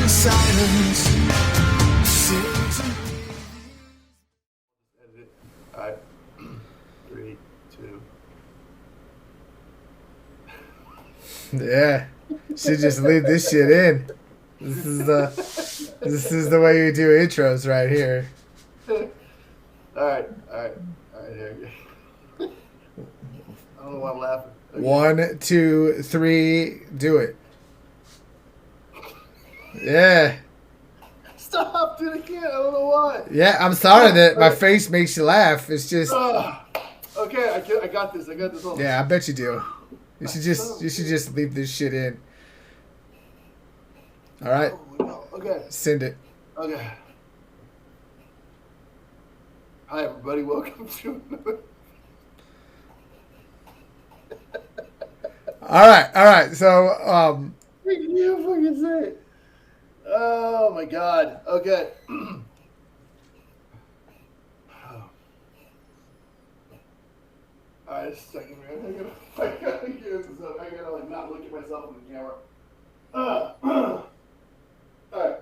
silence. All right. 3, 2. Yeah. Should just leave this shit in. This is the way you do intros right here. All right. Here we go. I don't know why I'm laughing. Okay. 1, 2, 3, do it. Yeah. Stop, dude! I can't. I don't know why. Yeah, I'm sorry that my face makes you laugh. It's just. Okay, I got this. Hold on. Yeah, I bet you do. You should just leave this shit in. All right. Oh, no. Okay. Send it. Okay. Hi, everybody. Welcome to another. All right. So, You fucking say it. Oh my god. Okay. Alright, just a second, man. I gotta get this up. I gotta like not look at myself in the camera. Alright.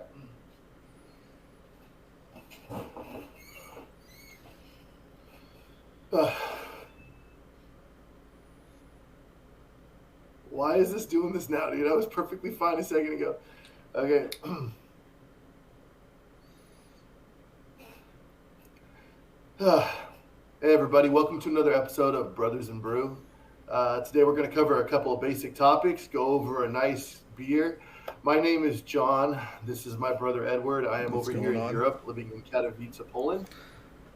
Why is this doing this now, dude? I was perfectly fine a second ago. Okay. Hey everybody, welcome to another episode of Brothers and Brew. Today we're going to cover a couple of basic topics, go over a nice beer. My name is John. This is my brother Edward. I am over here in Europe, living in Katowice, Poland.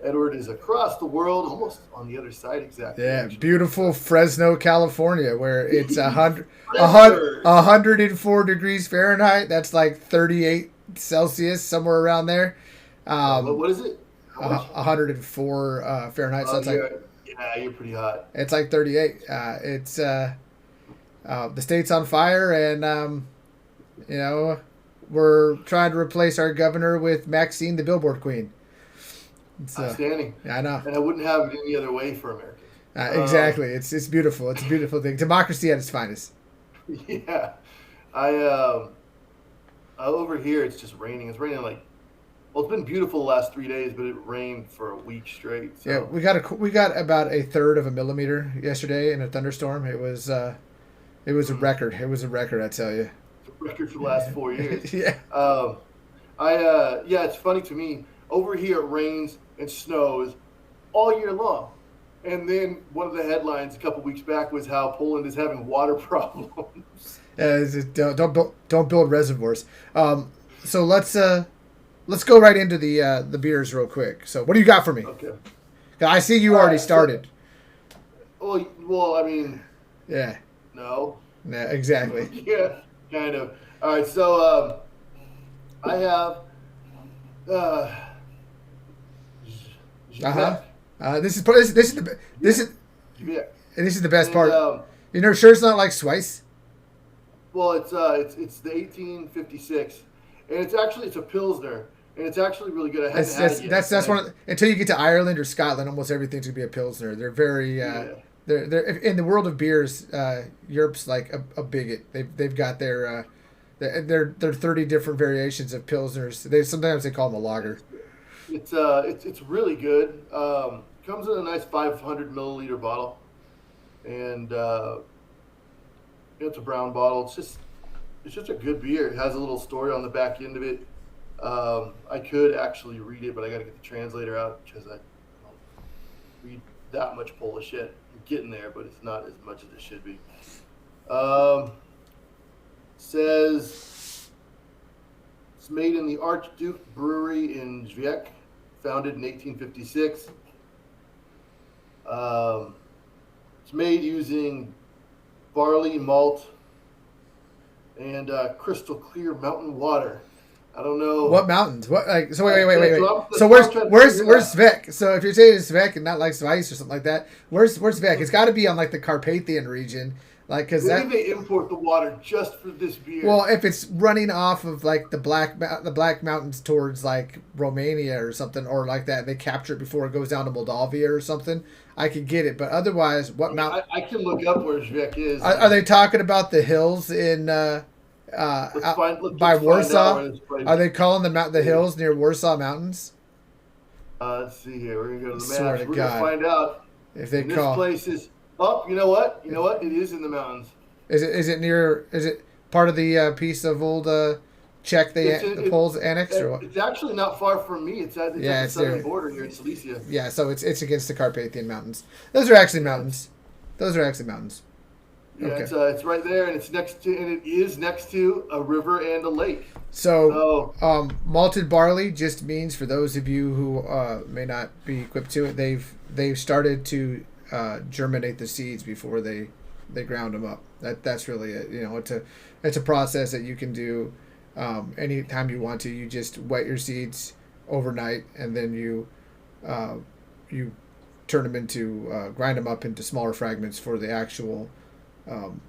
Edward is across the world, almost on the other side exactly. yeah, beautiful Fresno, California, where it's 104 degrees Fahrenheit. That's like 38 Celsius, somewhere around there. What is it? 104 Fahrenheit. So it's you're pretty hot. It's like 38. It's the state's on fire, and we're trying to replace our governor with Maxine, the Billboard Queen. So, outstanding. Yeah, I know. And I wouldn't have it any other way for Americans. Exactly. It's beautiful. It's a beautiful thing. Democracy at its finest. Yeah. Over here it's just raining. It's raining it's been beautiful the last 3 days, but it rained for a week straight. So. Yeah, we got about a third of a millimeter yesterday in a thunderstorm. It was a record. It was a record, I tell you. It's a record for the last 4 years. Yeah. It's funny to me. Over here it rains and snows all year long. And then one of the headlines a couple weeks back was how Poland is having water problems. Don't build reservoirs. So let's go right into the beers real quick. So what do you got for me? Okay. I see you already started. Well, I mean. Yeah. No. Yeah, exactly. Yeah, kind of. All right, so I have. This is the best part. Sure it's not like Swice. Well, it's the 1856, and it's a Pilsner, and it's actually really good. I haven't had it yet. That's one until you get to Ireland or Scotland, almost everything's gonna be a Pilsner. They're very they're in the world of beers. Europe's like a bigot. They've got their 30 different variations of Pilsners. Sometimes they call them a lager. It's really good. Comes in a nice 500 milliliter bottle, and it's a brown bottle. It's just a good beer. It has a little story on the back end of it. I could actually read it, but I got to get the translator out because I don't read that much Polish shit. I'm getting there, but it's not as much as it should be. Says it's made in the Archduke Brewery in Zwick, founded in 1856. It's made using barley, malt, and crystal clear mountain water. I don't know what mountains. What so wait. So where's Zwick? So if you're saying it's Zwick and not like Schweiz or something like that, where's Zwick? It's got to be on like the Carpathian region. Because they import the water just for this beer. Well, if it's running off of like the Black Mountains towards like Romania or something or like that, they capture it before it goes down to Moldavia or something, I could get it. But otherwise, what mountain? I can look up where Zwick is. Are they talking about the hills in out by Let's find out Warsaw. where this place. Are they calling the Yeah. hills near Warsaw Mountains? Let's see here. We're gonna go I to the swear maps. to We're gonna God, find out. if they And this call, place is up. You know what? You if, know what? It is in the mountains. is it near? Is it part of the piece of old Czech It's the it, Poles annexed or what? it's actually not far from me. It's at Yeah, the it's southern there. border here in Silesia. Yeah, so it's against the Carpathian Mountains. Those are actually Yeah, mountains. Those are actually mountains. yeah, Okay. it's right there, and it is next to a river and a lake. So, So malted barley just means, for those of you who may not be equipped to it, they've started to germinate the seeds before they ground them up. That's really it. You know, it's a process that you can do anytime you want to. You just wet your seeds overnight, and then you turn them into grind them up into smaller fragments for the actual um,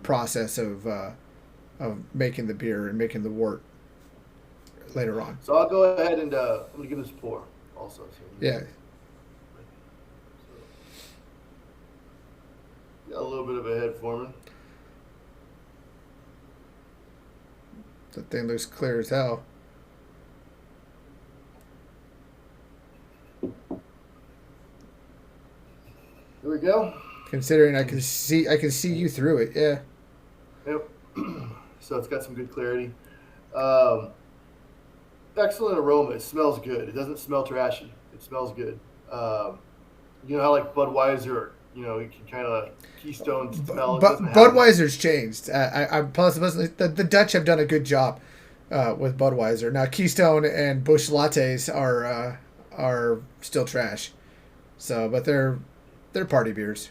process of making the beer and making the wort later on. so I'll go ahead and I'm gonna give this a pour also. Yeah. Got a little bit of a head forming. That thing looks clear as hell. Here we go. Considering I can see you through it. Yeah. Yep. So it's got some good clarity. Um, Excellent aroma. It smells good. It doesn't smell trashy. It smells good. You know how like Budweiser, you know, you can kind of Keystone smell. It But doesn't have it. Budweiser's changed. I plus the Dutch have done a good job with Budweiser. Now Keystone and Busch lattes are still trash. So, but they're party beers.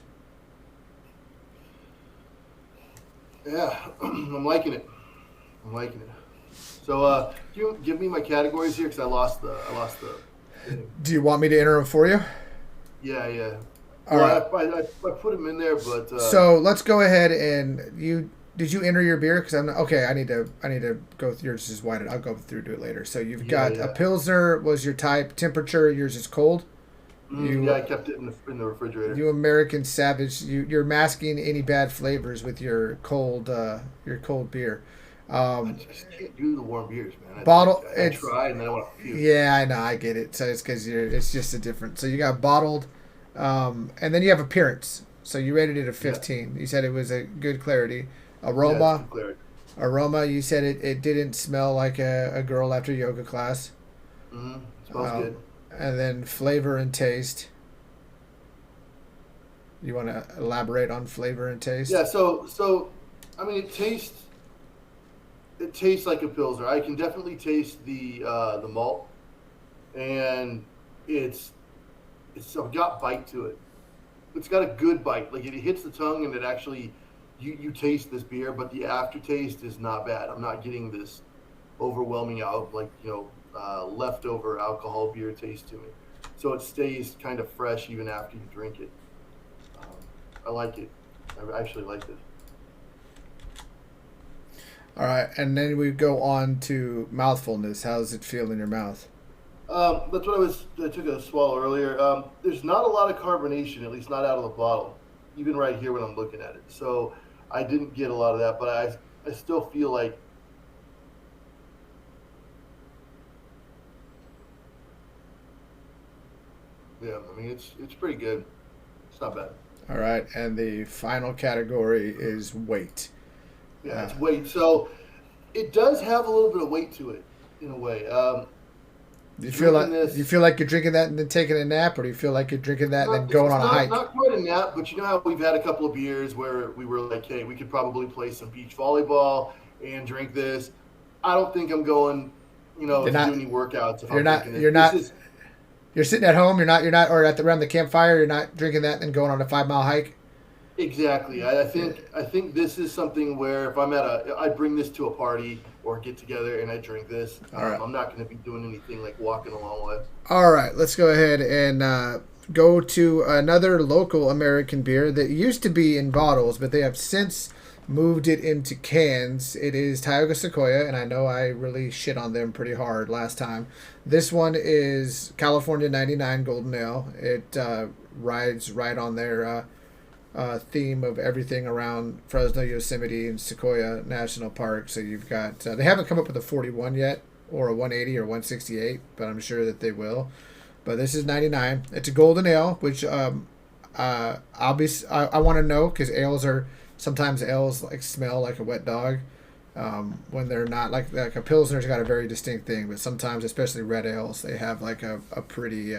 Yeah, I'm liking it. I'm liking it. So, can you give me my categories here? Because I lost the thing. Do you want me to enter them for you? Yeah, yeah. All right. Well, I put them in there, but So let's go ahead and did you enter your beer? Because I'm not, okay. I need to go through yours is white. I'll go through do it later. So you've yeah, got a yeah. pilsner was your type. Temperature yours is cold. Yeah, I kept it in the refrigerator. You American savage. You're masking any bad flavors with your cold beer. I just can't do the warm beers, man. Bottle. I try and then I want to puke. Yeah, I know. I get it. So it's because it's just a different. So you got bottled, and then you have appearance. So you rated it a 15. You said it was a good clarity. Yeah, it's Aroma. good clarity. Aroma. You said it didn't smell like a girl after yoga class. Mm-hmm. Smells good. And then flavor and taste. You want to elaborate on flavor and taste? Yeah. So, I mean, it tastes like a pilsner. I can definitely taste the malt, and it's got bite to it. It's got a good bite. Like it hits the tongue, and it actually you taste this beer, but the aftertaste is not bad. I'm not getting this overwhelming out like leftover alcohol beer taste to me. So it stays kind of fresh even after you drink it. Um, I like it. I actually like it. All right, and then we go on to mouthfulness. How does it feel in your mouth? That's what I took a swallow earlier. There's not a lot of carbonation, at least not out of the bottle, even right here when I'm looking at it. So I didn't get a lot of that, but I still feel like yeah. I mean it's pretty good. It's not bad. All right, and the final category is weight. Yeah, Uh, it's weight. So it does have a little bit of weight to it in a way. Drinking you this. feel like you're drinking that and then taking a nap, or do you feel like you're drinking that and then going It's on a hike? not quite a nap, but you know how we've had a couple of beers where we were like, hey, we could probably play some beach volleyball and drink this. I don't think I'm going, You're to not. do any workouts if You're I'm not. drinking You're this. not. This is You're sitting at home. You're not, or around the campfire. You're not drinking that and then going on a 5 mile hike. exactly. I think this is something where if I bring this to a party or get together and I drink this. All right. I'm not going to be doing anything like walking a long way. All right, let's go ahead and go to another local American beer that used to be in bottles, but they have since moved it into cans. It is Tioga Sequoia, and I know I really shit on them pretty hard last time. This one is California 99 Golden Ale. It rides right on their theme of everything around Fresno, Yosemite, and Sequoia National Park. So you've got they haven't come up with a 41 yet, or a 180 or 168, but I'm sure that they will. But this is 99. It's a golden ale, which I want to know because ales are sometimes ales like smell like a wet dog. When they're not like a pilsner's got a very distinct thing, but sometimes, especially red ales, they have like a pretty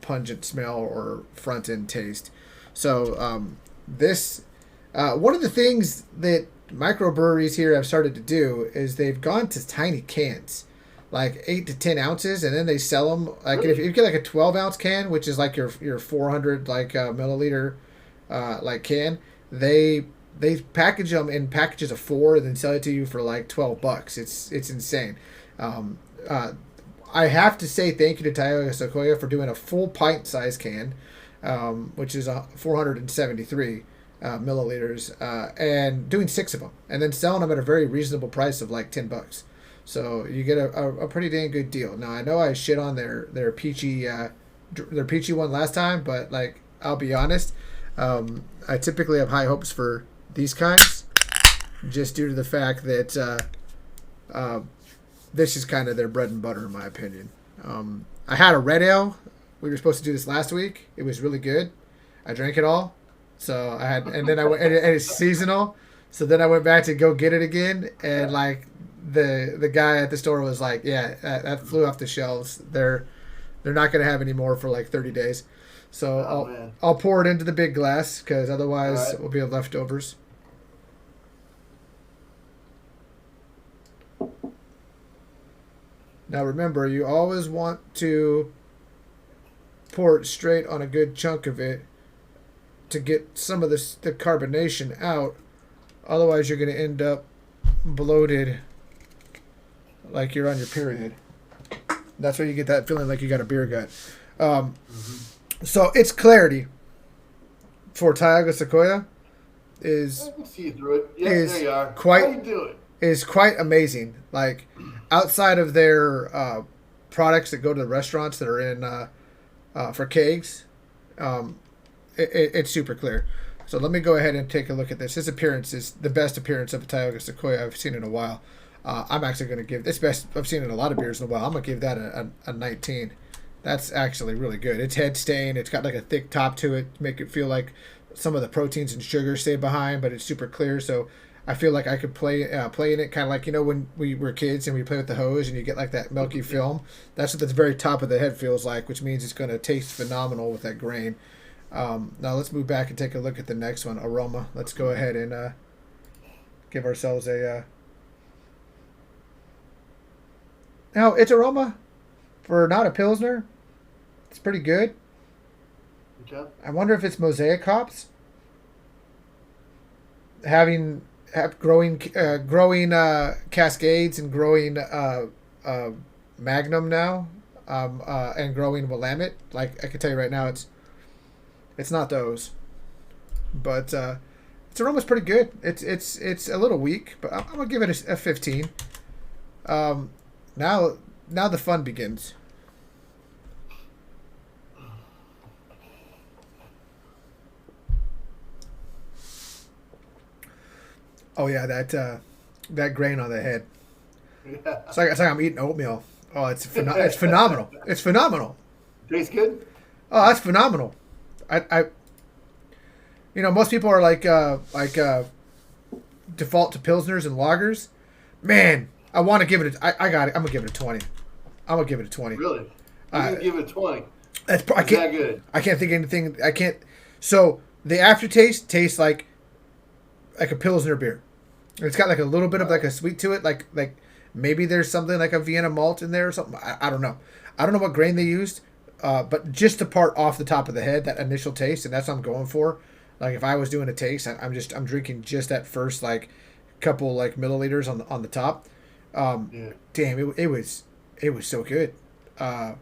pungent smell or front end taste. So this one of the things that microbreweries here have started to do is they've gone to tiny cans, like 8 to 10 ounces, and then they sell them like if you get like a 12 ounce can, which is like your 400 like milliliter like can, they package them in packages of four and then sell it to you for like $12. It's insane. Um, I have to say thank you to Tioga Sequoia for doing a full pint size can, which is 473 milliliters, and doing six of them, and then selling them at a very reasonable price of like $10. So you get a pretty dang good deal. Now I know I shit on their peachy one last time, but like I'll be honest, I typically have high hopes for these kinds, just due to the fact that this is kind of their bread and butter, in my opinion. I had a red ale. We were supposed to do this last week. It was really good. I drank it all. So I had, and then I went, and it's seasonal. So then I went back to go get it again, and like the guy at the store was like, "Yeah, that flew off the shelves. They're not going to have any more for like 30 days." So I'll pour it into the big glass because otherwise it will be leftovers. Now remember, you always want to pour it straight on a good chunk of it to get some of the carbonation out. Otherwise, you're going to end up bloated like you're on your period. That's where you get that feeling like you got a beer gut. So its clarity for Tioga Sequoia is I can see you through it. Yeah, there you are. Quite, how you doing? Is quite amazing. Like outside of their products that go to the restaurants that are in for kegs, it's super clear. So let me go ahead and take a look at this. This appearance is the best appearance of a Tioga Sequoia I've seen in a while. I'm actually going to give this best I've seen in a lot of beers in a while. I'm going to give that a 19. That's actually really good. It's head staying. It's got like a thick top to it to make it feel like some of the proteins and sugars stay behind, but it's super clear. So I feel like I could play in it kind of like, when we were kids and we play with the hose and you get like that milky film. That's what the very top of the head feels like, which means it's going to taste phenomenal with that grain. Now let's move back and take a look at the next one, aroma. Let's go ahead and give ourselves a... Now, its aroma, for not a Pilsner, it's pretty good. Okay. I wonder if it's mosaic hops. Growing Cascades and growing Magnum now, and growing Willamette. Like I can tell you right now, it's not those, but its aroma's pretty good. It's a little weak, but I'm gonna give it a 15. Now the fun begins. Oh yeah, that grain on the head. Yeah. It's like I'm eating oatmeal. Oh, it's phenomenal. It's phenomenal. Tastes good? Oh, that's phenomenal. I most people are like default to pilsners and lagers. Man, I want to give it. I got it. I'm gonna give it a 20. I'm gonna give it a 20. Really? I'm gonna give it a 20. That's that good. I can't think of anything. I can't. So the aftertaste tastes like a pilsner beer. It's got like a little bit of like a sweet to it, like maybe there's something like a Vienna malt in there or something. I don't know. I don't know what grain they used, but just the part off the top of the head, that initial taste, and that's what I'm going for. Like if I was doing a taste, I'm drinking just that first like couple like milliliters on the top. Damn, it was so good. That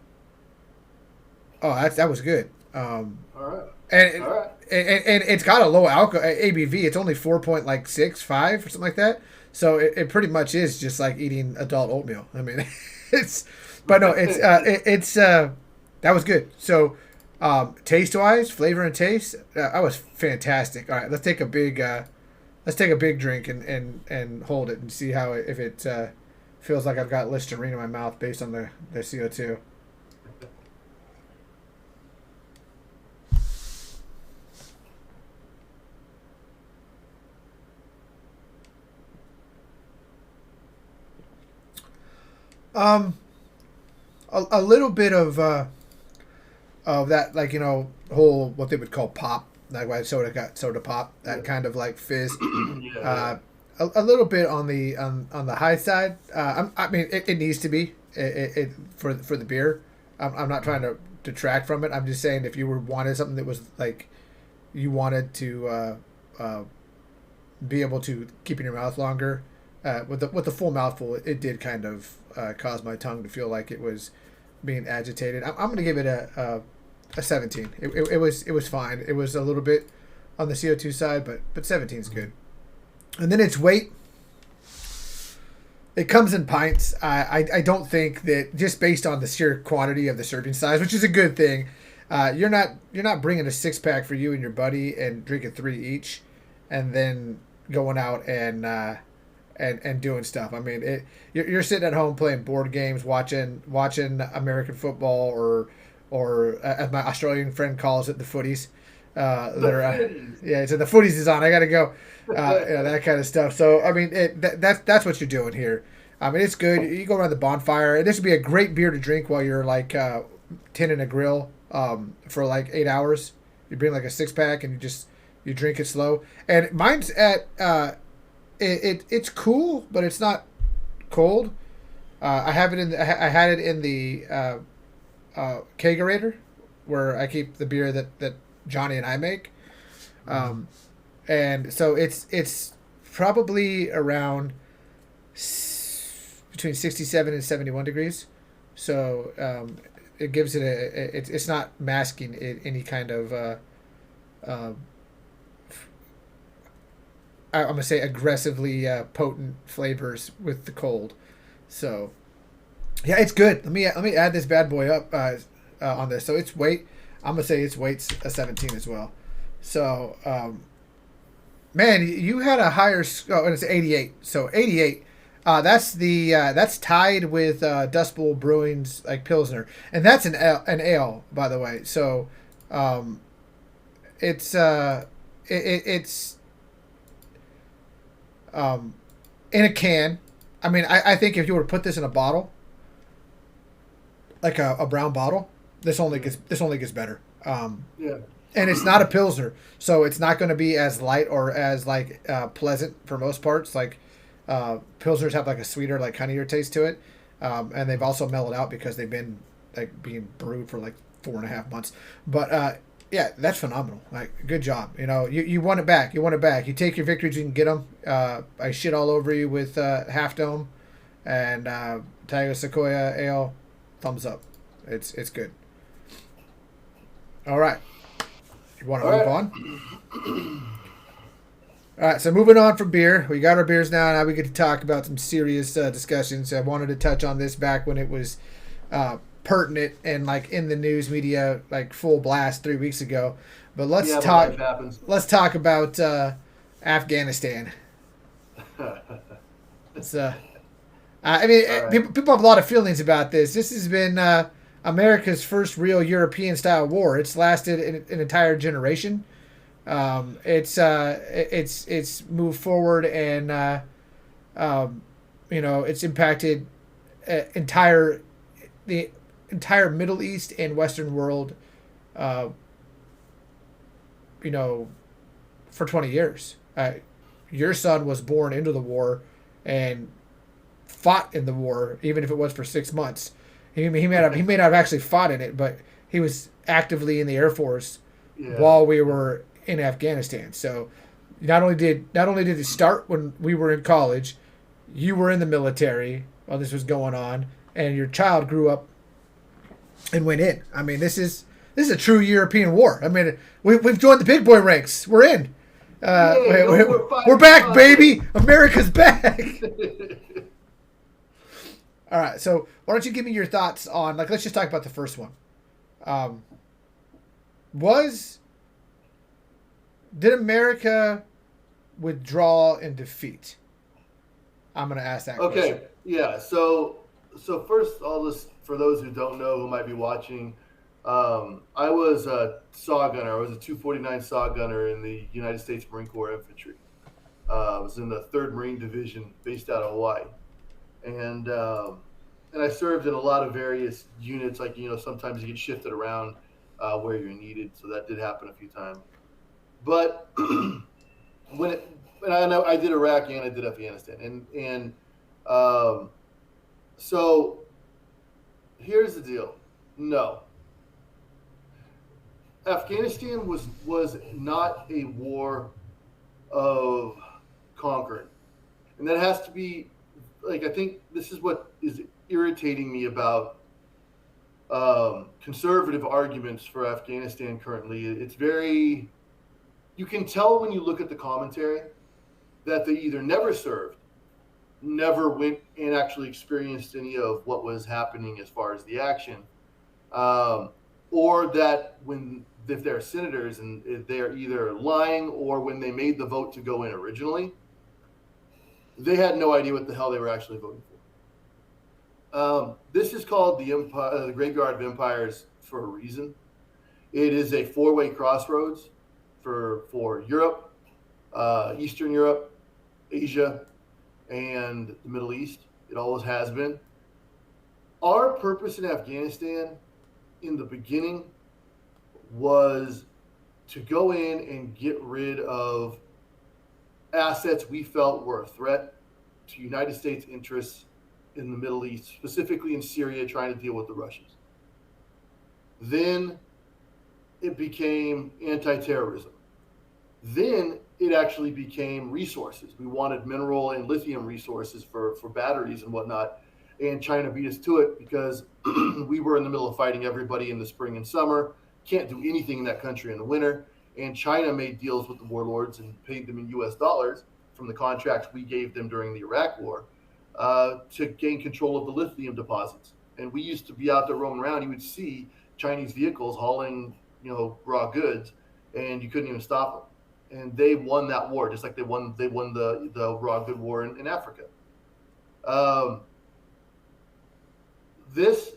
was good. All right. And it's got a low alcohol ABV. It's only 4.65 or something like that. So it pretty much is just like eating adult oatmeal. I mean, that was good. So Taste wise, flavor and taste, that was fantastic. All right, let's take a big drink and hold it and see how if it feels like I've got Listerine in my mouth based on the CO2. Um, a little bit of that, like whole what they would call pop, like why soda got soda pop, that Yeah. kind of like fizz. Yeah. Yeah. Uh, a little bit on the high side. I mean, it needs to be for the beer. I'm not trying to detract from it. I'm just saying if you were wanted something that was like you wanted to be able to keep in your mouth longer. With the full mouthful, it did kind of cause my tongue to feel like it was being agitated. I'm going to give it a 17. It was fine. It was a little bit on the CO2 side, but 17 is good. And then its weight. It comes in pints. I don't think that just based on the sheer quantity of the serving size, which is a good thing. You're not bringing a 6-pack for you and your buddy and drinking 3 each, and then going out and doing stuff. I mean, you're sitting at home playing board games, watching American football, or as my Australian friend calls it, the footies. The fitties. Yeah, so the footies is on. I got to go. That kind of stuff. So I mean, that's what you're doing here. I mean, it's good. You go around the bonfire. This would be a great beer to drink while you're like tinning a grill for like 8 hours. You bring like a 6-pack and you drink it slow. And mine's at it's cool, but it's not cold. I have it I had it in the kegerator where I keep the beer that Johnny and I make. And so it's probably around between 67 and 71 degrees. So it gives it it's not masking any kind of I'm gonna say aggressively potent flavors with the cold. So yeah, it's good. Let me add this bad boy up on this. So its weight, I'm gonna say its weight's a 17 as well. So man, you had a higher. Oh, and it's 88. So 88. That's tied with Dust Bowl Brewing's like Pilsner, and that's an ale, by the way. So it's it's in a can. I mean, I think if you were to put this in a bottle, like a brown bottle, this only gets better. Yeah. And it's not a pilsner, so it's not going to be as light or as like pleasant for most parts. Like pilsners have like a sweeter, like honeyier taste to it, and they've also mellowed out because they've been like being brewed for like 4.5 months. But yeah, that's phenomenal. Like, good job. You won it back. You won it back. You take your victories, you can get them. I shit all over you with Half Dome and Tiger Sequoia Ale. Thumbs up. It's good. All right. You want to All move right. on? All right, so moving on from beer, we got our beers now. Now we get to talk about some serious discussions. I wanted to touch on this back when it was pertinent and like in the news media, like full blast 3 weeks ago. But let's Yeah, but talk. life happens. Let's talk about Afghanistan. It's I mean, All right. people have a lot of feelings about this. This has been America's first real European-style war. It's lasted an entire generation. It's moved forward and it's impacted entire the entire Middle East and Western world. Uh, you know, for 20 years. Your son was born into the war and fought in the war, even if it was for 6 months. He may not have actually fought in it, but he was actively in the Air Force Yeah. while we were in Afghanistan. So not only did it start when we were in college, you were in the military while this was going on, and your child grew up and went in. I mean, this is a true European war. I mean, we've joined the big boy ranks. We're in. We're back, baby. America's back. All right. So why don't you give me your thoughts on, like, let's just talk about the first one. Was did America withdraw in defeat? I'm going to ask that question. Okay, yeah. So first, I'll just for those who don't know who might be watching, I was a saw gunner. I was a 249 saw gunner in the United States Marine Corps Infantry. I was in the Third Marine Division, based out of Hawaii, and and I served in a lot of various units. Like sometimes you get shifted around where you're needed, so that did happen a few times. But when it, and I know I did Iraq and I did Afghanistan, and um, so here's the deal. No, Afghanistan was not a war of conquering, and that has to be like I think this is what is irritating me about conservative arguments for Afghanistan currently. It's very you can tell when you look at the commentary that they either never served, never went and actually experienced any of what was happening as far as the action, or that when if they're senators and they're either lying or when they made the vote to go in originally, they had no idea what the hell they were actually voting for. This is called the Empire, the Graveyard of Empires for a reason. It is a four-way crossroads for Europe, Eastern Europe, Asia, and the Middle East. It always has been. Our purpose in Afghanistan in the beginning was to go in and get rid of assets we felt were a threat to United States interests in the Middle East, specifically in Syria, trying to deal with the Russians. Then it became anti-terrorism. Then it actually became resources. We wanted mineral and lithium resources for batteries and whatnot. And China beat us to it because we were in the middle of fighting everybody in the spring and summer. Can't do anything in that country in the winter. And China made deals with the warlords and paid them in US dollars from the contracts we gave them during the Iraq War to gain control of the lithium deposits. And we used to be out there roaming around. You would see Chinese vehicles hauling, raw goods, and you couldn't even stop them. And they won that war, just like they won the raw good war in Africa. This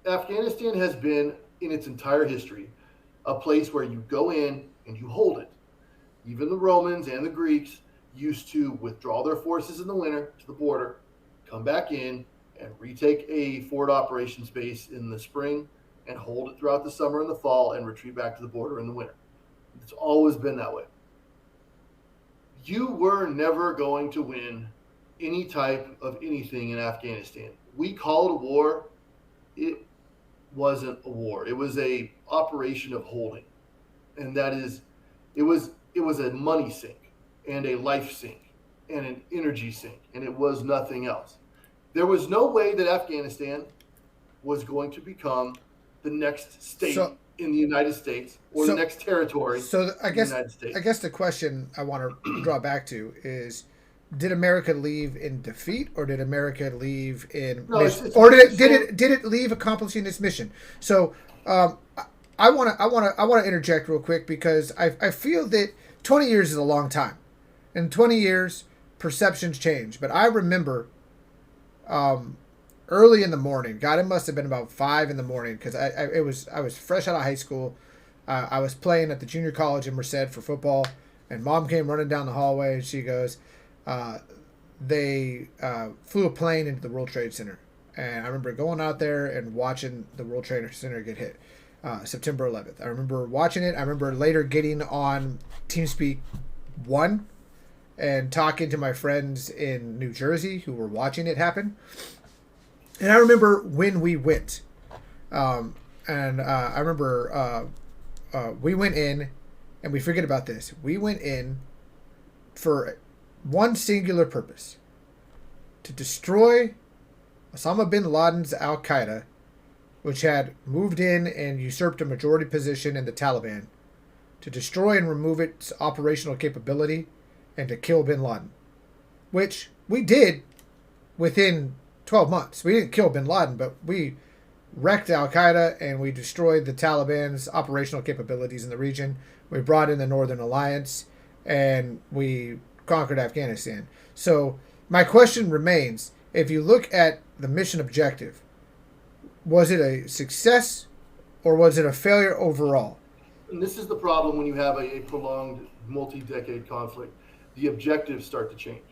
Afghanistan has been in its entire history a place where you go in and you hold it. Even the Romans and the Greeks used to withdraw their forces in the winter to the border, come back in and retake a forward operations base in the spring and hold it throughout the summer and the fall and retreat back to the border in the winter. It's always been that way. You were never going to win any type of anything in Afghanistan. We call it a war. It wasn't a war. It was a operation of holding. And that is, it was a money sink and a life sink and an energy sink. And it was nothing else. There was no way that Afghanistan was going to become the next state in the United States or the next territory in the United States. I guess the question I want to draw back to is, did America leave in defeat, or did America leave in did it leave accomplishing its mission? So I want to interject real quick because I feel that 20 years is a long time. In 20 years, perceptions change. But I remember early in the morning. God, it must have been about 5 in the morning because I was fresh out of high school. I was playing at the junior college in Merced for football, and Mom came running down the hallway and she goes, they flew a plane into the World Trade Center. And I remember going out there and watching the World Trade Center get hit September 11th. I remember watching it. I remember later getting on TeamSpeak 1 and talking to my friends in New Jersey who were watching it happen. And I remember when we went. I remember we went in, and we forget about this. We went in for one singular purpose: to destroy Osama bin Laden's Al-Qaeda, which had moved in and usurped a majority position in the Taliban, to destroy and remove its operational capability, and to kill bin Laden, which we did within 12 months. We didn't kill bin Laden, but we wrecked Al Qaeda and we destroyed the Taliban's operational capabilities in the region. We brought in the Northern Alliance and we conquered Afghanistan. So my question remains: if you look at the mission objective, was it a success or was it a failure overall? And this is the problem when you have a prolonged multi-decade conflict. The objectives start to change.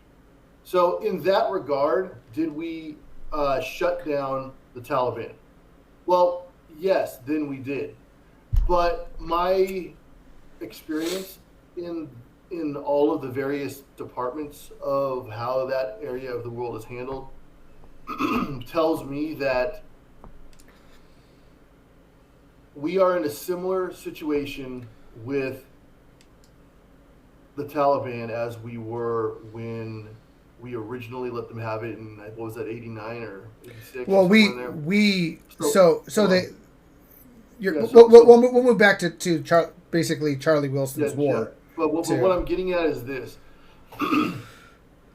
So, in that regard, did we shut down the Taliban? Well, yes, then we did. But my experience in all of the various departments of how that area of the world is handled tells me that we are in a similar situation with the Taliban as we were when we originally let them have it in, what was that, 89 or 86 or Well, somewhere in there. so they Yeah, we'll move back to basically Charlie yeah, Wilson's yeah. war. But what I'm getting at is this.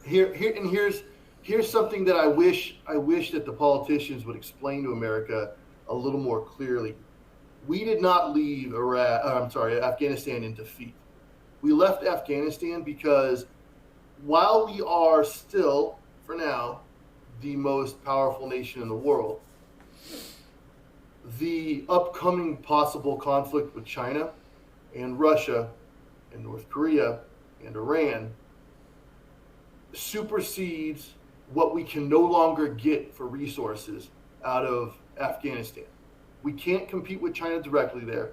Here's something that I wish that the politicians would explain to America a little more clearly. We did not leave Afghanistan in defeat. We left Afghanistan because while we are still, for now, the most powerful nation in the world, the upcoming possible conflict with China and Russia and North Korea and Iran supersedes what we can no longer get for resources out of Afghanistan. We can't compete with China directly there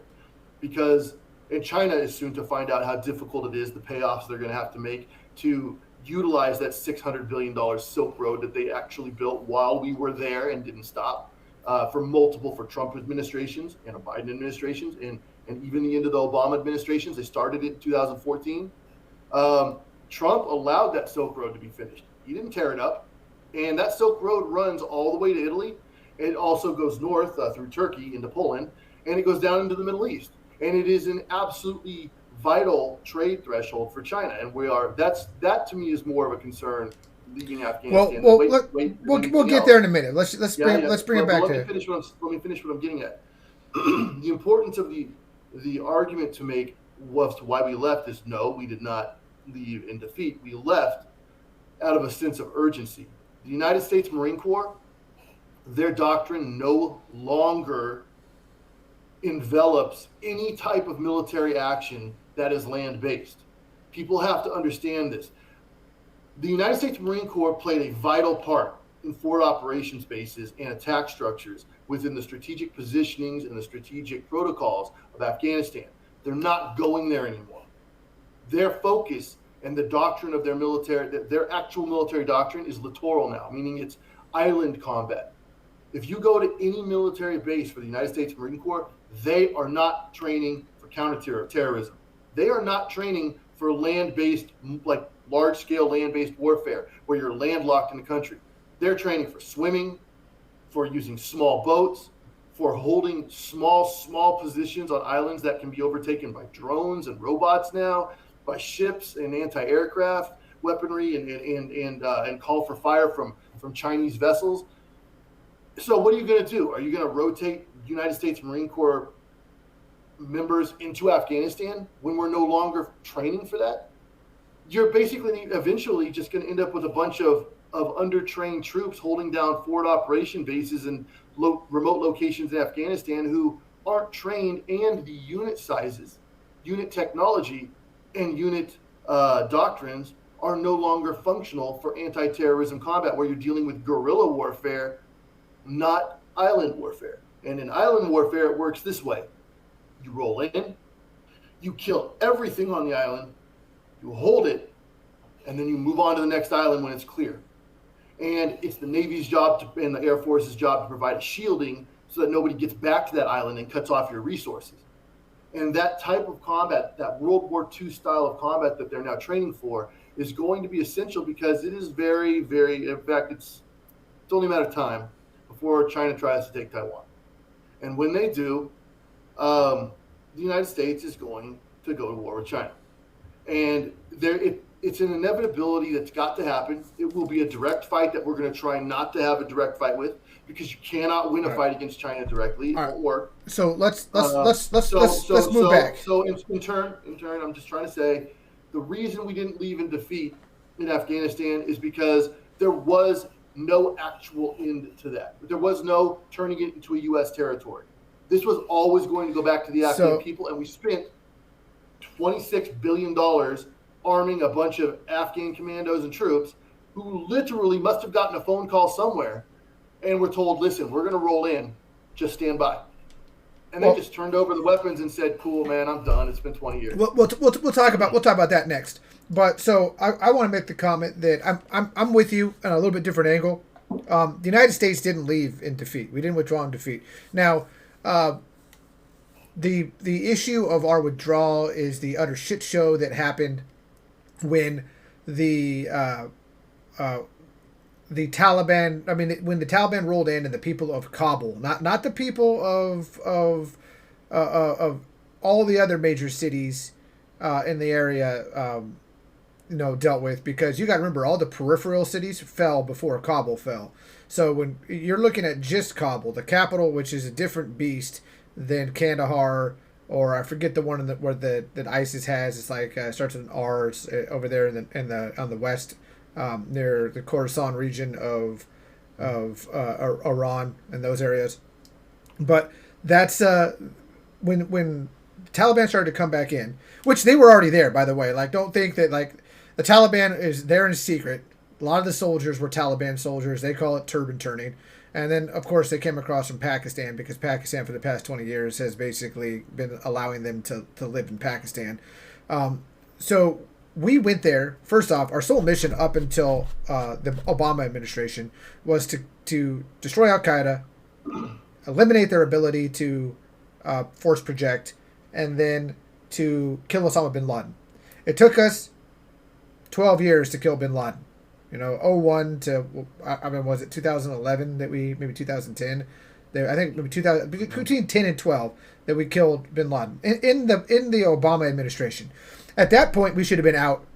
because, and China is soon to find out how difficult it is, the payoffs they're going to have to make to utilize that $600 billion Silk Road that they actually built while we were there and didn't stop for Trump administrations and Biden administrations and even the end of the Obama administrations. They started it in 2014. Trump allowed that Silk Road to be finished. He didn't tear it up. And that Silk Road runs all the way to Italy. It also goes north through Turkey into Poland, and it goes down into the Middle East. And it is an absolutely vital trade threshold for China. And that to me is more of a concern leaving Afghanistan. We'll get there in a minute. Let's bring it back to. Let me finish what I'm getting at. The importance of the argument to make as to why we left is no, we did not leave in defeat. We left out of a sense of urgency. The United States Marine Corps, their doctrine no longer envelops any type of military action that is land-based. People have to understand this. The United States Marine Corps played a vital part in forward operations bases and attack structures within the strategic positionings and the strategic protocols of Afghanistan. They're not going there anymore. Their focus and the doctrine of their actual military doctrine is littoral now, meaning it's island combat. If you go to any military base for the United States Marine Corps, they are not training for counterterrorism. They are not training for land-based, like large-scale land-based warfare where you're landlocked in the country. They're training for swimming, for using small boats, for holding small positions on islands that can be overtaken by drones and robots now, by ships and anti-aircraft weaponry and call for fire from Chinese vessels. So what are you going to do? Are you going to rotate United States Marine Corps members into Afghanistan when we're no longer training for that? You're basically eventually just going to end up with a bunch of undertrained troops holding down forward operation bases and remote locations in Afghanistan who aren't trained, and the unit sizes, unit technology, and unit doctrines are no longer functional for anti-terrorism combat, where you're dealing with guerrilla warfare, not island warfare. And in island warfare, it works this way. You roll in, you kill everything on the island, you hold it, and then you move on to the next island when it's clear. And it's the Navy's job and the Air Force's job to provide a shielding so that nobody gets back to that island and cuts off your resources. And that type of combat, that World War II style of combat that they're now training for, is going to be essential because it is very, very, in fact, it's only a matter of time before China tries to take Taiwan. And when they do, the United States is going to go to war with China. And it's an inevitability that's got to happen. It will be a direct fight that we're going to try not to have a direct fight with, because you cannot win a fight against China directly. It won't work. So let's move back. So in turn, I'm just trying to say the reason we didn't leave in defeat in Afghanistan is because there was no actual end to that. There was no turning it into a U.S. territory. This was always going to go back to the Afghan people, and we spent $26 billion arming a bunch of Afghan commandos and troops who literally must have gotten a phone call somewhere and were told, listen, we're going to roll in, just stand by. And they just turned over the weapons and said, cool, man, I'm done. It's been 20 years. We'll talk about that next. But so I want to make the comment that I'm with you on a little bit different angle. The United States didn't leave in defeat. We didn't withdraw in defeat. Now, the issue of our withdrawal is the utter shit show that happened when the Taliban. I mean, when the Taliban rolled in and the people of Kabul, not the people of all the other major cities in the area, dealt with, because you got to remember all the peripheral cities fell before Kabul fell. So when you're looking at just Kabul, the capital, which is a different beast than Kandahar, or I forget the one where that ISIS has. It's like starts with an R. It's over there on the west, near the Khorasan region of Iran and those areas. But that's when Taliban started to come back in, which they were already there, by the way. Like, don't think that like the Taliban is there in secret. A lot of the soldiers were Taliban soldiers. They call it turban turning. And then, of course, they came across from Pakistan, because Pakistan for the past 20 years has basically been allowing them to live in Pakistan. So we went there. First off, our sole mission up until the Obama administration was to destroy Al-Qaeda, eliminate their ability to force project, and then to kill Osama bin Laden. It took us 12 years to kill bin Laden. 01 to, I mean, was it 2011 that maybe 2010? I think maybe between 10 and 12 that we killed bin Laden in the Obama administration. At that point, we should have been out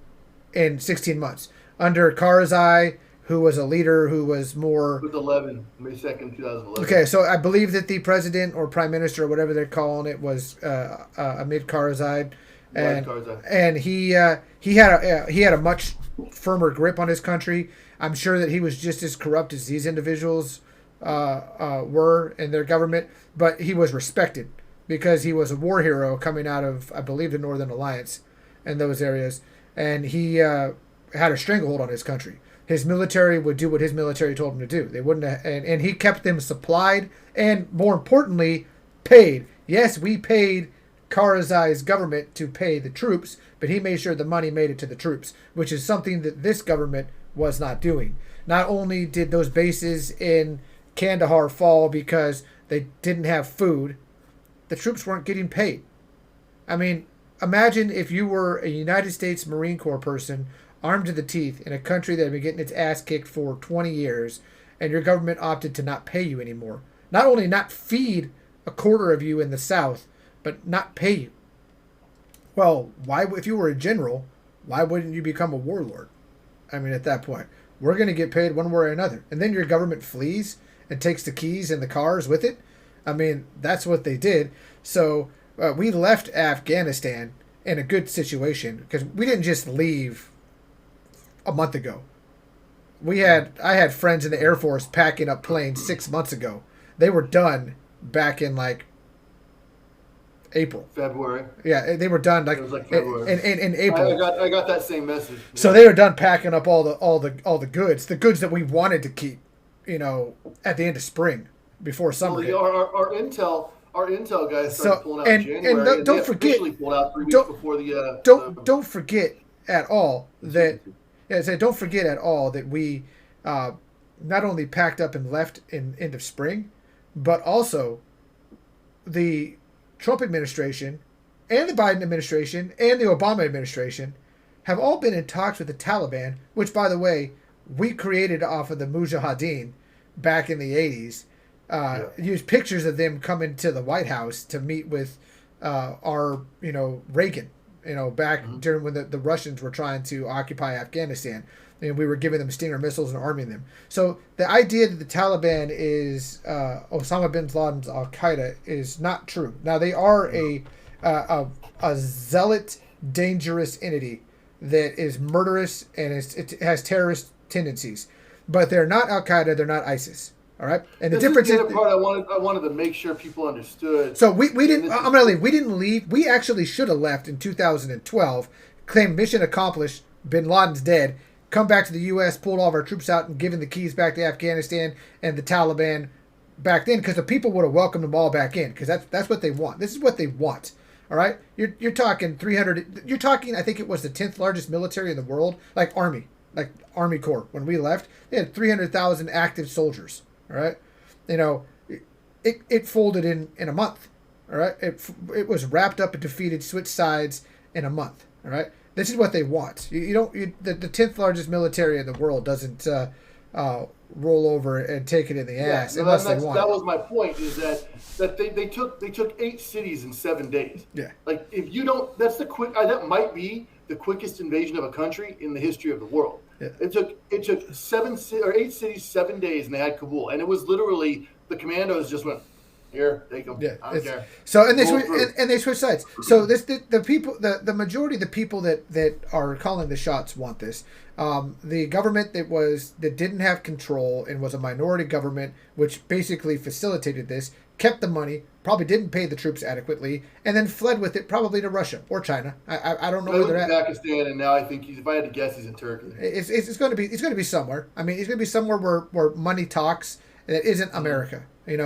in 16 months under Karzai, who was a leader who was more. It was May 2nd, 2011. Okay, so I believe that the president or prime minister or whatever they're calling it was Hamid Karzai, and he had a much firmer grip on his country. I'm sure that he was just as corrupt as these individuals were in their government, but he was respected because he was a war hero coming out of, I believe, the Northern Alliance and those areas, and he had a stranglehold on his country. His military would do what his military told him to do. They wouldn't, and he kept them supplied and, more importantly, paid. Yes, we paid Karzai's government to pay the troops, but he made sure the money made it to the troops, which is something that this government was not doing. Not only did those bases in Kandahar fall because they didn't have food, the troops weren't getting paid. I mean, imagine if you were a United States Marine Corps person armed to the teeth in a country that had been getting its ass kicked for 20 years, and your government opted to not pay you anymore. Not only not feed a quarter of you in the South, but not pay you. Well, why? If you were a general, why wouldn't you become a warlord? I mean, at that point, we're going to get paid one way or another. And then your government flees and takes the keys and the cars with it. I mean, that's what they did. So we left Afghanistan in a good situation, because we didn't just leave a month ago. I had friends in the Air Force packing up planes 6 months ago. They were done back in like February. Yeah, they were done it was like February. In April. I got that same message. Yeah. So they were done packing up all the goods that we wanted to keep, at the end of spring before summer. Well, our intel guys started pulling out in January, and don't forget, pulled out 3 weeks before the don't forget at all that don't forget at all that we not only packed up and left in end of spring, but also the Trump administration and the Biden administration and the Obama administration have all been in talks with the Taliban, which, by the way, we created off of the Mujahideen back in the 80s. Used pictures of them coming to the White House to meet with our Reagan back Mhm. during when the Russians were trying to occupy Afghanistan, and we were giving them Stinger missiles and arming them. So the idea that the Taliban is Osama bin Laden's Al Qaeda is not true. Now they are a zealot, dangerous entity that is murderous and it has terrorist tendencies, but they're not Al Qaeda. They're not ISIS. All right, and the This is difference the is. other part I wanted to make sure people understood. So we And didn't. this I'm is gonna leave. We didn't leave. We actually should have left in 2012. Claimed mission accomplished. Bin Laden's dead. Come back to the U.S. Pulled all of our troops out and given the keys back to Afghanistan and the Taliban back then, because the people would have welcomed them all back in, because that's what they want. This is what they want. All right. You're talking 300. You're talking. I think it was the 10th largest military in the world, like Army Corps. When we left, they had 300,000 active soldiers. All right. You know, it folded in a month. All right, it was wrapped up and defeated, switched sides in a month. All right, this is what they want. You don't the 10th largest military in the world doesn't roll over and take it in the ass no, unless they want that it. was my point. Is that they took 8 cities in 7 days. Yeah. Like if you don't, that's the quick. That might be the quickest invasion of a country in the history of the world. Yeah. It took 8 cities 7 days, and they had Kabul, and it was literally the commandos just went here, take them. Yeah, I don't care. so and they Roll switch through. and they switch sides. So this the people the majority of the people that are calling the shots want this. The government that didn't have control and was a minority government, which basically facilitated this, kept the money, probably didn't pay the troops adequately, and then fled with it probably to Russia or China. I don't know I where went they're to at. Pakistan, and now I think if I had to guess, he's in Turkey. It's going to be somewhere. I mean, it's going to be somewhere where money talks that isn't America. And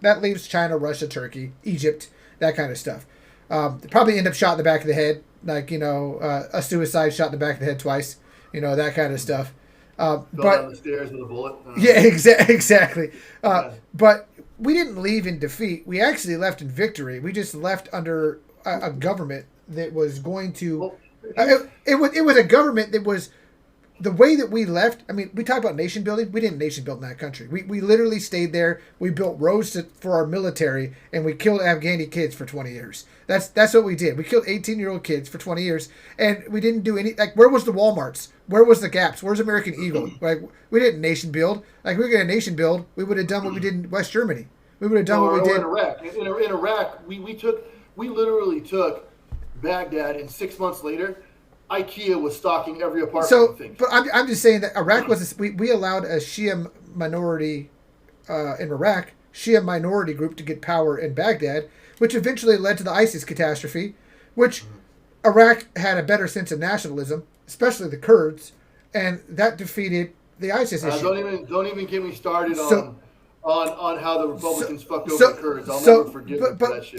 that leaves China, Russia, Turkey, Egypt, that kind of stuff. Probably end up shot in the back of the head, like a suicide shot in the back of the head twice. That kind of stuff. Fell down the stairs with a bullet. Yeah, exactly. Yeah. But we didn't leave in defeat. We actually left in victory. We just left under a government that was going to. Well, It was a government that was. The way that we left, I mean, we talk about nation building. We didn't nation build in that country. We literally stayed there. We built roads for our military, and we killed Afghani kids for 20 years. That's what we did. We killed 18-year-old kids for 20 years, and we didn't do any. Like, where was the WalMarts? Where was the Gaps? Where's American Eagle? Like, we didn't nation build. Like, we were going to nation build, we would have done what we did in West Germany. We would have done what we did in Iraq. In Iraq, we literally took Baghdad, and 6 months later, IKEA was stocking every apartment. So, Thing. but I'm just saying that Iraq was we allowed a Shia minority in Iraq, Shia minority group to get power in Baghdad, which eventually led to the ISIS catastrophe, which Iraq had a better sense of nationalism, especially the Kurds, and that defeated the ISIS issue. Don't even get me started So- on how the Republicans fucked over the Kurds. I'll never forgive them for that shit.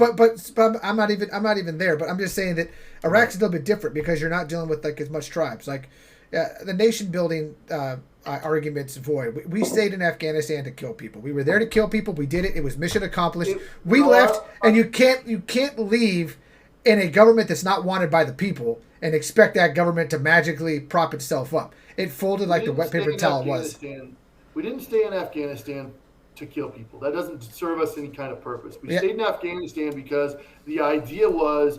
But I'm not even there. But I'm just saying that Iraq's a little bit different because you're not dealing with like as much tribes. Like the nation building arguments void. We stayed in Afghanistan to kill people. We were there to kill people. We did it. It was mission accomplished. We left, and you can't leave in a government that's not wanted by the people and expect that government to magically prop itself up. It folded like the wet paper towel it was. We didn't stay in Afghanistan to kill people. That doesn't serve us any kind of purpose. We Yeah. stayed in Afghanistan because the idea was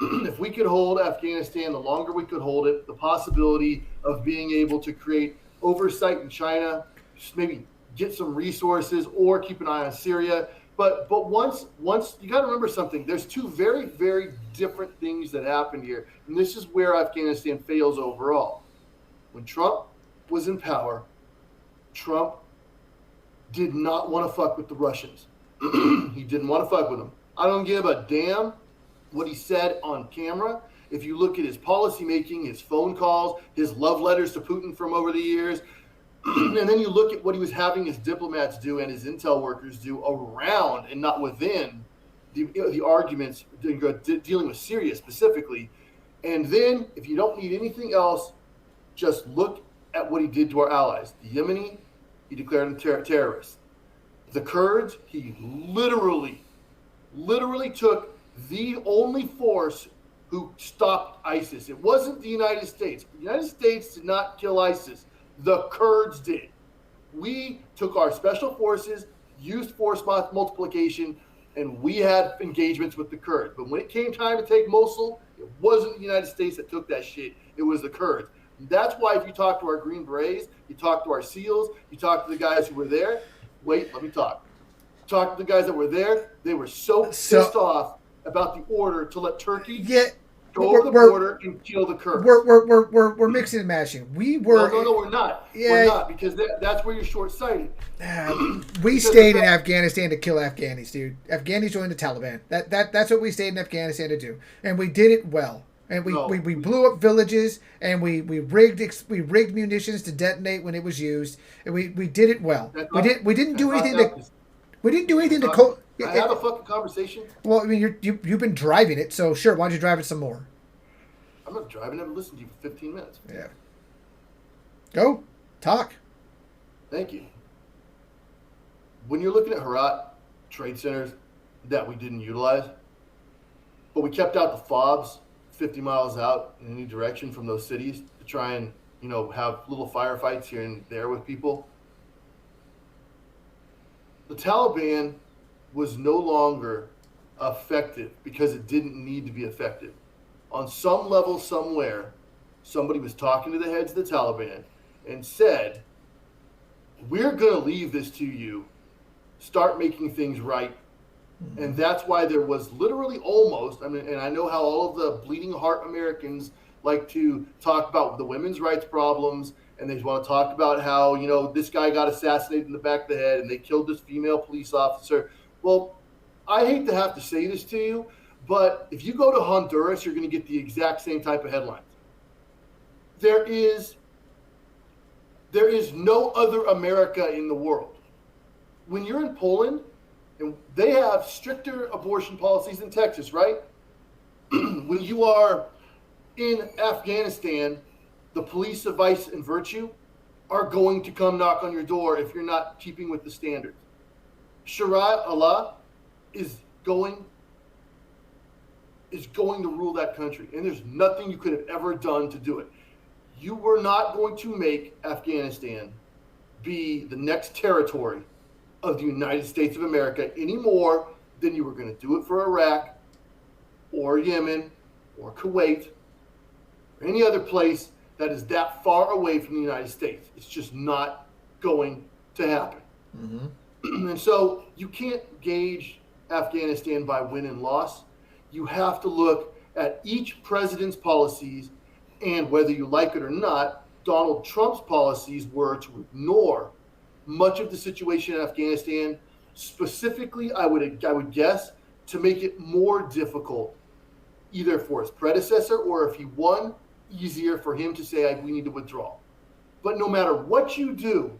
if we could hold Afghanistan, the longer we could hold it, the possibility of being able to create oversight in China, maybe get some resources or keep an eye on Syria. But once you got to remember something. There's two very, very different things that happened here. And this is where Afghanistan fails overall. When Trump was in power, Trump did not want to fuck with the Russians. He didn't want to fuck with them. I don't give a damn what he said on camera. If you look at his policy making, his phone calls, his love letters to Putin from over the years, and then you look at what he was having his diplomats do and his intel workers do around and not within the arguments dealing with Syria specifically. And then, if you don't need anything else, just look at what he did to our allies. The Yemeni, he declared them terrorists. The Kurds, he literally took the only force who stopped ISIS. It wasn't the United States. The United States did not kill ISIS. The Kurds did. We took our special forces, used force multiplication, and we had engagements with the Kurds. But when it came time to take Mosul, it wasn't the United States that took that shit. It was the Kurds. That's why if you talk to our Green Berets, you talk to our SEALs, you talk to the guys who were there. Wait, let me talk. Talk to the guys that were there. They were so pissed off about the order to let Turkey go over the border and kill the Kurds. We're mixing and matching. We were no, we're not. Yeah, we're not, because that's where you're short-sighted. We stayed in Afghanistan to kill Afghanis, dude. Afghanis joined the Taliban. That's what we stayed in Afghanistan to do, and we did it well. And we blew up villages, and we rigged munitions to detonate when it was used, and we did it well. We didn't do anything to. I have a fucking conversation. Well, I mean, you've been driving it, so sure. Why don't you drive it some more? I'm not driving. I've listened to you for 15 minutes. Yeah. Go talk. Thank you. When you're looking at Herat trade centers that we didn't utilize, but we kept out the fobs 50 miles out in any direction from those cities to try and, have little firefights here and there with people. The Taliban was no longer effective because it didn't need to be effective. On some level somewhere, somebody was talking to the heads of the Taliban and said, we're going to leave this to you. Start making things right. And that's why there was literally almost, and I know how all of the bleeding heart Americans like to talk about the women's rights problems, and they want to talk about how, this guy got assassinated in the back of the head and they killed this female police officer. Well, I hate to have to say this to you, but if you go to Honduras, you're going to get the exact same type of headlines. There is no other America in the world. When you're in Poland, and they have stricter abortion policies in Texas, right? When you are in Afghanistan, the police of vice and virtue are going to come knock on your door if you're not keeping with the standards. Sharia Allah is going to rule that country, and there's nothing you could have ever done to do it. You were not going to make Afghanistan be the next territory of the United States of America any more than you were going to do it for Iraq or Yemen or Kuwait or any other place that is that far away from the United States. It's just not going to happen. Mm-hmm. And so you can't gauge Afghanistan by win and loss. You have to look at each president's policies, and whether you like it or not, Donald Trump's policies were to ignore much of the situation in Afghanistan, specifically, I would guess, to make it more difficult, either for his predecessor or if he won, easier for him to say, we need to withdraw. But no matter what you do,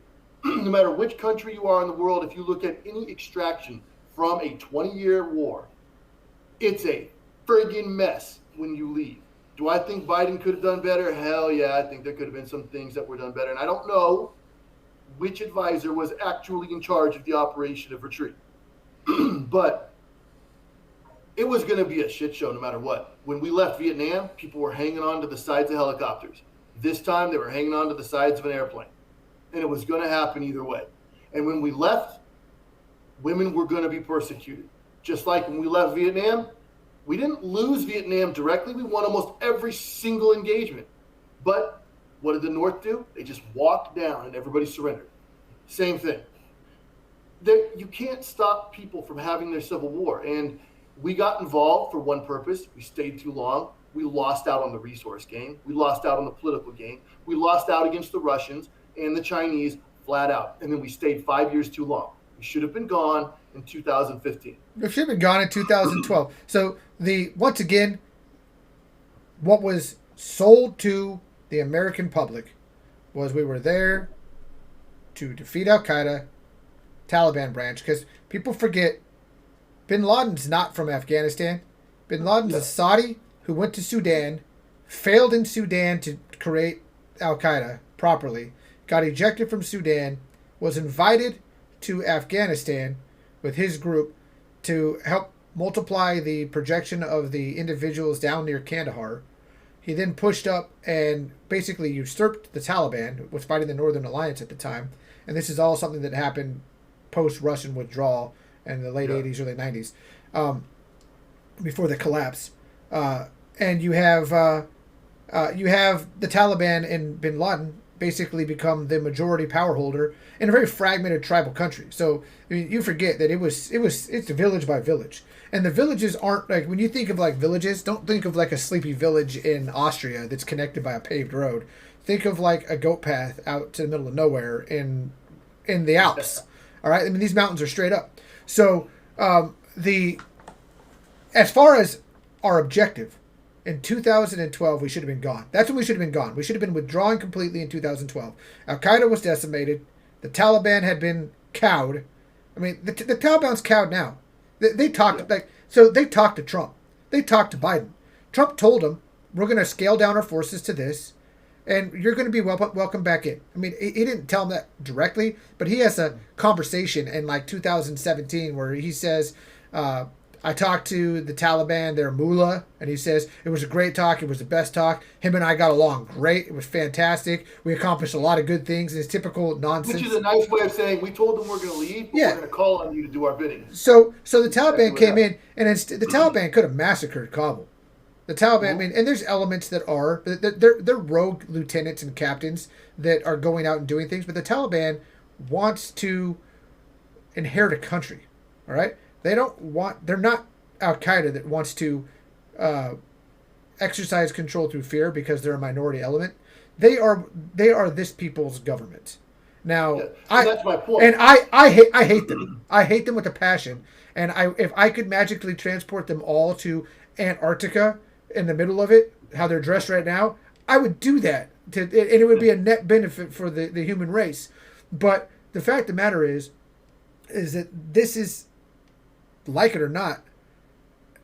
no matter which country you are in the world, if you look at any extraction from a 20-year war, it's a friggin' mess when you leave. Do I think Biden could have done better? Hell yeah, I think there could have been some things that were done better. And I don't know which advisor was actually in charge of the operation of retreat. But it was going to be a shit show no matter what. When we left Vietnam, people were hanging on to the sides of helicopters. This time, they were hanging on to the sides of an airplane. And it was going to happen either way. And when we left, women were going to be persecuted. Just like when we left Vietnam, we didn't lose Vietnam directly. We won almost every single engagement. But what did the North do? They just walked down and everybody surrendered. Same thing. You can't stop people from having their civil war. And we got involved for one purpose. We stayed too long. We lost out on the resource game. We lost out on the political game. We lost out against the Russians and the Chinese flat out. And then we stayed 5 years too long. We should have been gone in 2015. We should have been gone in 2012. So once again, what was sold to the American public was we were there to defeat Al-Qaeda, Taliban branch, because people forget Bin Laden's not from Afghanistan. Bin Laden's a Saudi who went to Sudan, failed in Sudan to create Al-Qaeda properly, got ejected from Sudan, was invited to Afghanistan with his group to help multiply the projection of the individuals down near Kandahar. He then pushed up and basically usurped the Taliban, who was fighting the Northern Alliance at the time. And this is all something that happened post-Russian withdrawal in the late 80s, early 90s, before the collapse. And you have the Taliban and Bin Laden basically become the majority power holder in a very fragmented tribal country. So I mean, you forget that it's village by village, and the villages aren't like when you think of like villages. Don't think of like a sleepy village in Austria that's connected by a paved road. Think of like a goat path out to the middle of nowhere in the Alps. All right, I mean these mountains are straight up. So the as far as our objective, in 2012, we should have been gone. That's when we should have been gone. We should have been withdrawing completely in 2012. Al Qaeda was decimated. The Taliban had been cowed. I mean, the Taliban's cowed now. They talked they talked to Trump. They talked to Biden. Trump told them, "We're going to scale down our forces to this, and you're going to be welcome back in." I mean, he didn't tell them that directly, but he has a conversation in like 2017 where he says. I talked to the Taliban, their mullah, and he says, it was a great talk. It was the best talk. Him and I got along great. It was fantastic. We accomplished a lot of good things. It's typical nonsense. Which is a nice way of saying, we told them we're going to leave, but we're going to call on you to do our bidding. So the Taliban came in, and the Taliban could have massacred Kabul. The Taliban, I mean, and there's elements that are, they're rogue lieutenants and captains that are going out and doing things, but the Taliban wants to inherit a country, all right? They're not Al Qaeda that wants to exercise control through fear because they're a minority element. They are this people's government. Now, that's my point. And I hate them. I hate them with a passion. And if I could magically transport them all to Antarctica in the middle of it, how they're dressed right now, I would do that. And it would be a net benefit for the human race. But the fact of the matter is that this is, like it or not,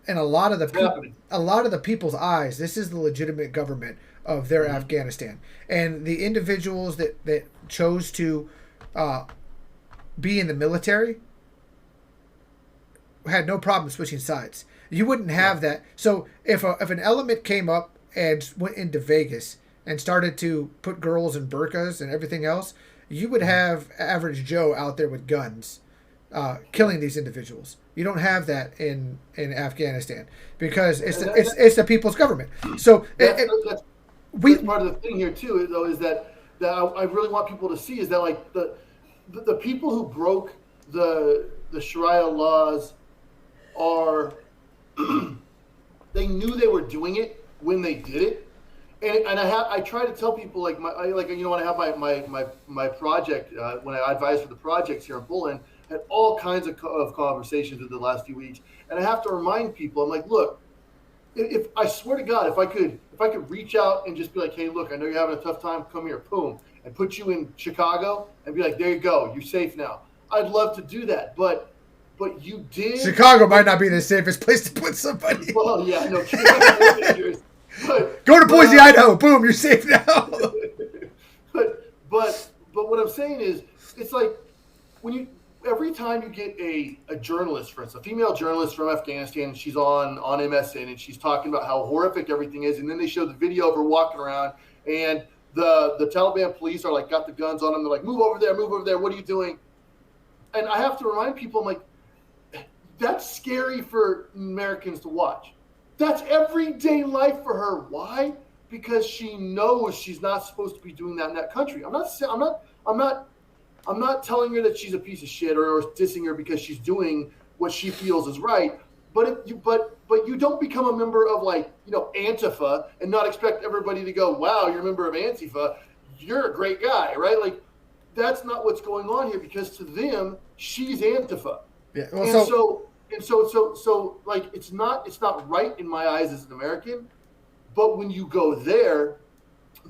in a lot of the people's eyes, this is the legitimate government of their Afghanistan, and the individuals that chose to be in the military had no problem switching sides. You wouldn't have that. So if an element came up and went into Vegas and started to put girls in burqas and everything else, you would have average Joe out there with guns, killing these individuals. You don't have that in Afghanistan because it's the people's government. So that's part of the thing here too, though, is that I really want people to see is that like the people who broke the Sharia laws are they knew they were doing it when they did it, and I try to tell people like when I have my project when I advise for the projects here in Poland. Had all kinds of conversations in the last few weeks, and I have to remind people. I'm like, look, if I swear to God, if I could reach out and just be like, hey, look, I know you're having a tough time. Come here, boom, and put you in Chicago and be like, there you go, you're safe now. I'd love to do that, but you did. But might not be the safest place to put somebody. Well, yeah, no, Chicago's dangerous. Go to Boise, Idaho. Boom, you're safe now. but what I'm saying is, it's like every time you get a journalist, for instance, a female journalist from Afghanistan, and she's on MSN and she's talking about how horrific everything is, and then they show the video of her walking around, and the Taliban police are like got the guns on them. They're like, move over there, what are you doing? And I have to remind people, I'm like, that's scary for Americans to watch. That's everyday life for her. Why? Because she knows she's not supposed to be doing that in that country. I'm not telling her that she's a piece of shit or dissing her because she's doing what she feels is right. But you don't become a member of Antifa and not expect everybody to go, wow, you're a member of Antifa. You're a great guy, right? Like that's not what's going on here because to them, she's Antifa. Yeah. Well, so like it's not right in my eyes as an American. But when you go there,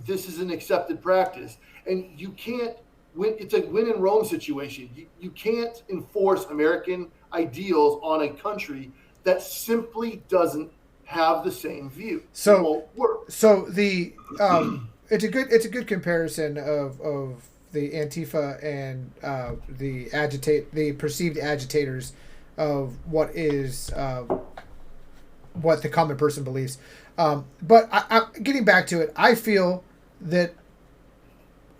this is an accepted practice, and you can't. It's a win in Rome situation. You can't enforce American ideals on a country that simply doesn't have the same view. So it won't work. So the it's a good comparison of the Antifa and the perceived agitators of what the common person believes. But I getting back to it, I feel that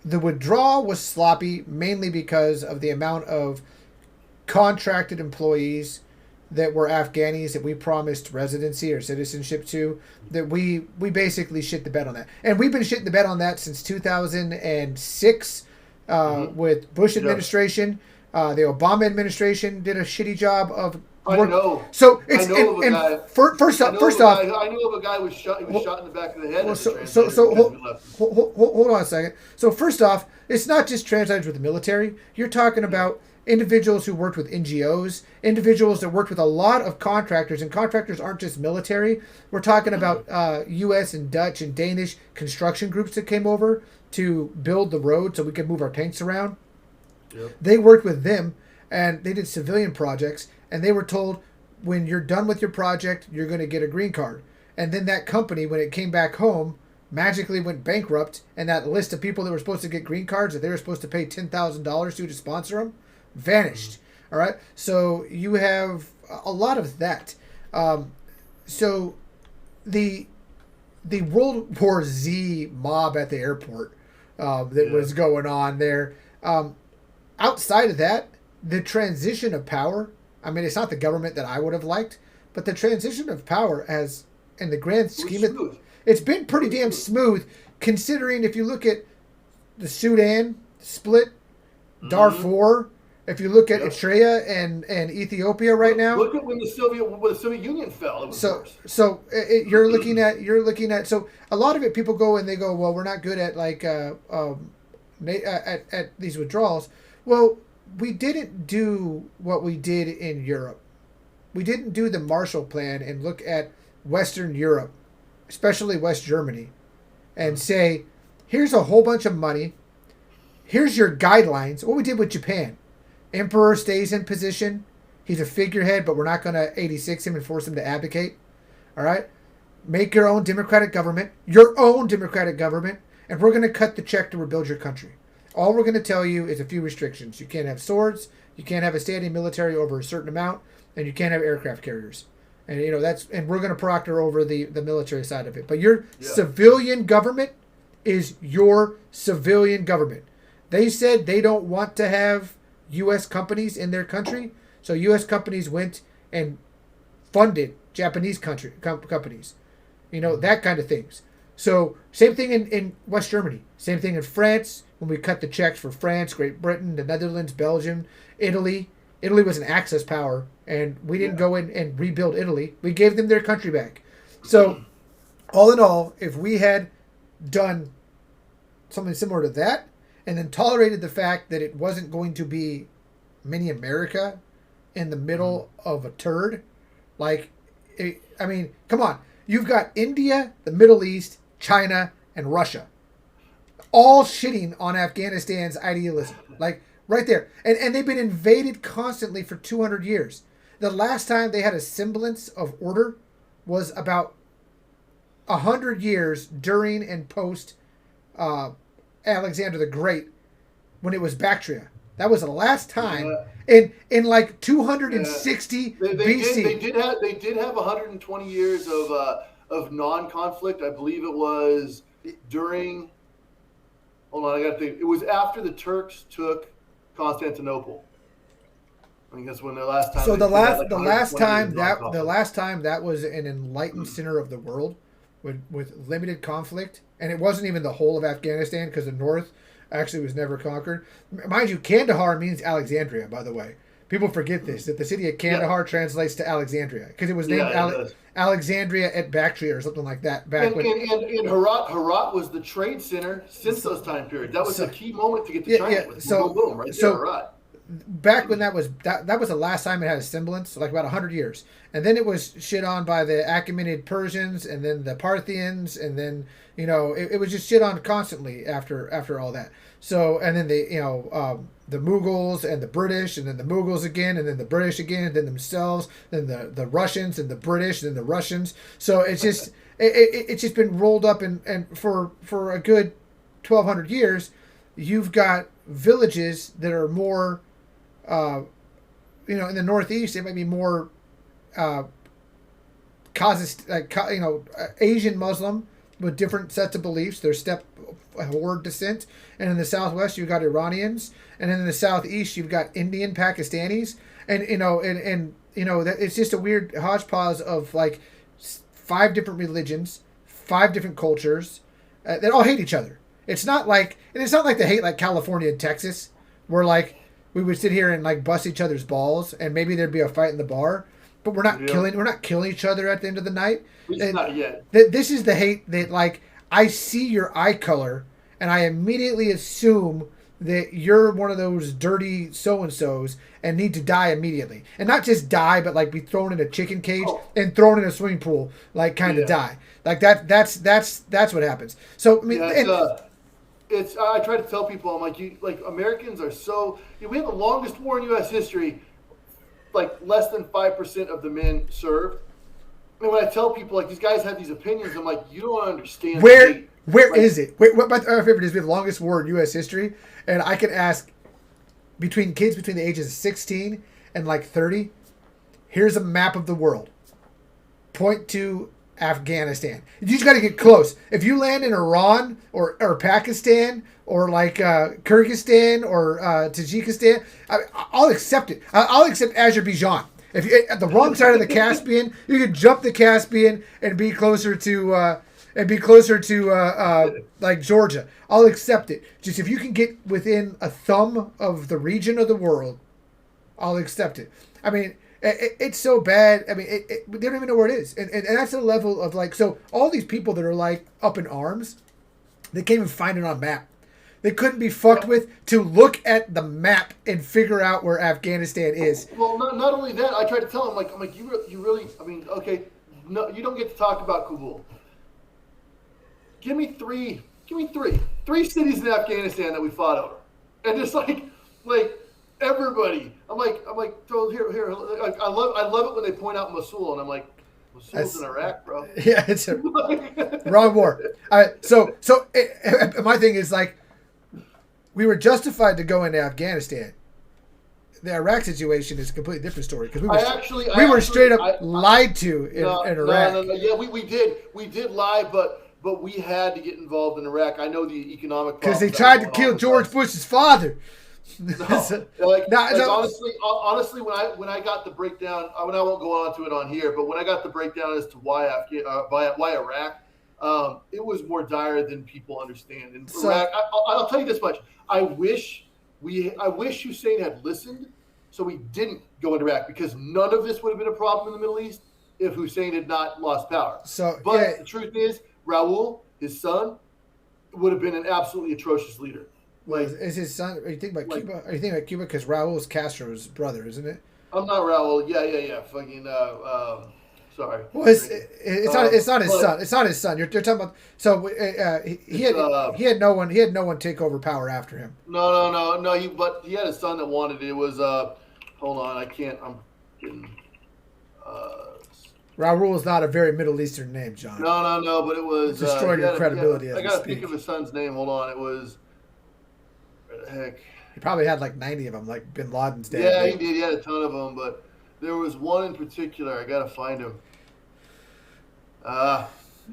the withdrawal was sloppy mainly because of the amount of contracted employees that were Afghanis that we promised residency or citizenship to, that we basically shit the bed on that. And we've been shitting the bed on that since 2006 with Bush administration. The Obama administration did a shitty job of work. I know. So it's I know of a guy. First off, I know of a guy who was shot. He was shot in the back of the head. Hold on a second. So first off, it's not just translators with the military. You're talking about individuals who worked with NGOs, individuals that worked with a lot of contractors, and contractors aren't just military. We're talking about U.S. and Dutch and Danish construction groups that came over to build the road so we could move our tanks around. Yep. They worked with them, and they did civilian projects, and they were told, when you're done with your project, you're going to get a green card. And then that company, when it came back home, magically went bankrupt, and that list of people that were supposed to get green cards that they were supposed to pay $10,000 to sponsor them vanished. All right, so you have a lot of that. So the World War Z mob at the airport that was going on there. Outside of that, the transition of power. I mean, it's not the government that I would have liked, but the transition of power has, in the grand scheme of, it's been pretty damn smooth. Considering if you look at the Sudan split, Darfur. If you look at Eritrea and Ethiopia right now, look at when the Soviet Union fell. It was you're looking at so a lot of it. People go and they go, well, we're not good at at these withdrawals. Well, we didn't do what we did in Europe. We didn't do the Marshall Plan and look at Western Europe, especially West Germany, and say, here's a whole bunch of money. Here's your guidelines. What we did with Japan. Emperor stays in position. He's a figurehead, but we're not going to 86 him and force him to abdicate. All right? Make your own democratic government. Your own democratic government. And we're going to cut the check to rebuild your country. All we're going to tell you is a few restrictions. You can't have swords. You can't have a standing military over a certain amount. And you can't have aircraft carriers. And, and we're going to proctor over the military side of it. But your civilian government is your civilian government. They said they don't want to have U.S. companies in their country, so U.S. companies went and funded Japanese companies, that kind of things. So same thing in West Germany, same thing in France when we cut the checks for France, Great Britain, the Netherlands, Belgium, Italy. Italy was an Axis power, and we didn't go in and rebuild Italy. We gave them their country back. So all in all, if we had done something similar to that, and then tolerated the fact that it wasn't going to be mini America in the middle of a turd. Come on. You've got India, the Middle East, China, and Russia. All shitting on Afghanistan's idealism. Right there. And they've been invaded constantly for 200 years. The last time they had a semblance of order was about 100 years during and post Alexander the Great, when it was Bactria. That was the last time in 260 BC. They did have 120 years of non-conflict. I believe it was during. Hold on, I got to think. It was after the Turks took Constantinople. I think that's when the last time. So the last time that was an enlightened center of the world with limited conflict. And it wasn't even the whole of Afghanistan because the north actually was never conquered. Mind you, Kandahar means Alexandria, by the way. People forget this, that the city of Kandahar translates to Alexandria because it was named Alexandria at Bactria or something like that. And Herat was the trade center since those time periods. That was the key moment to get to China. Herat. Back when that was the last time it had a semblance, about 100 years. And then it was shit on by the Achaemenid Persians and then the Parthians, and then it was just shit on constantly after all that. So, and then the Mughals and the British, and then the Mughals again, and then the British again, and then themselves, then the Russians and the British, and then the Russians. So it's just it's just been rolled up, and for a good 1,200 years, you've got villages that are more, in the Northeast, it might be more Asian Muslim, with different sets of beliefs. There's steppe horde descent, and in the southwest you've got Iranians, and then in the southeast you've got Indian Pakistanis, and that it's just a weird hodgepodge of like 5 different religions, 5 different cultures that all hate each other. It's not like they hate like California and Texas, where like we would sit here and like bust each other's balls, and maybe there'd be a fight in the bar, but we're not killing each other at the end of the night. It's not yet. This is the hate that like I see your eye color, and I immediately assume that you're one of those dirty so and so's and need to die immediately, and not just die, but like be thrown in a chicken cage and thrown in a swimming pool, like kind of die like that. That's what happens. So I mean, I try to tell people, I'm like, Americans are so, we have the longest war in U.S. history. Like less than 5% of the men served. And when I tell people like these guys have these opinions, I'm like, you don't understand. Where is it? What my favorite is we have the longest war in U.S. history, and I can ask between kids between the ages of 16 and like 30. Here's a map of the world. Point to Afghanistan. You just got to get close. If you land in Iran or Pakistan or like Kyrgyzstan or Tajikistan, I'll accept it. I'll accept Azerbaijan. If you're at the wrong side of the Caspian, you could jump the Caspian and be closer to like Georgia. I'll accept it. Just if you can get within a thumb of the region of the world, I'll accept it. I mean, it's so bad. I mean, they don't even know where it is. And that's the level of like, so all these people that are like up in arms, they can't even find it on map. They couldn't be fucked with to look at the map and figure out where Afghanistan is. Well, not only that, I try to tell them, I'm like, you really, I mean, okay, no, you don't get to talk about Kabul. Give me three cities in Afghanistan that we fought over. And just like everybody, I'm like, so here. Like, I love it when they point out Mosul, and I'm like, Mosul's in Iraq, bro. Yeah, it's a wrong war. So my thing is like, we were justified to go into Afghanistan. The Iraq situation is a completely different story because we were straight up lied to in Iraq. No. Yeah, we did lie, but we had to get involved in Iraq. I know the economic because they tried to kill George Bush's father. Honestly, when I got the breakdown, I won't go on to it on here, but when I got the breakdown as to why Iraq, it was more dire than people understand. In Iraq, I'll tell you this much: I wish Hussein had listened, so we didn't go into Iraq, because none of this would have been a problem in the Middle East if Hussein had not lost power. The truth is, Raul, his son, would have been an absolutely atrocious leader. Like, is his son? Are you thinking about Cuba? Are you thinking about Cuba? Because Raul is Castro's brother, isn't it? I'm not Raul. Yeah. Fucking. Sorry. Well, it's not his son. It's not his son. You're talking about. So he had no one take over power after him. No. But he had a son that wanted it. It was hold on. I'm getting. Raul is not a very Middle Eastern name, John. No. But it was destroyed your credibility. I gotta think of his son's name. Hold on. It was. Where the heck? He probably had like 90 of them, like Bin Laden's dad. Yeah, he did. He had a ton of them, but there was one in particular. I gotta find him.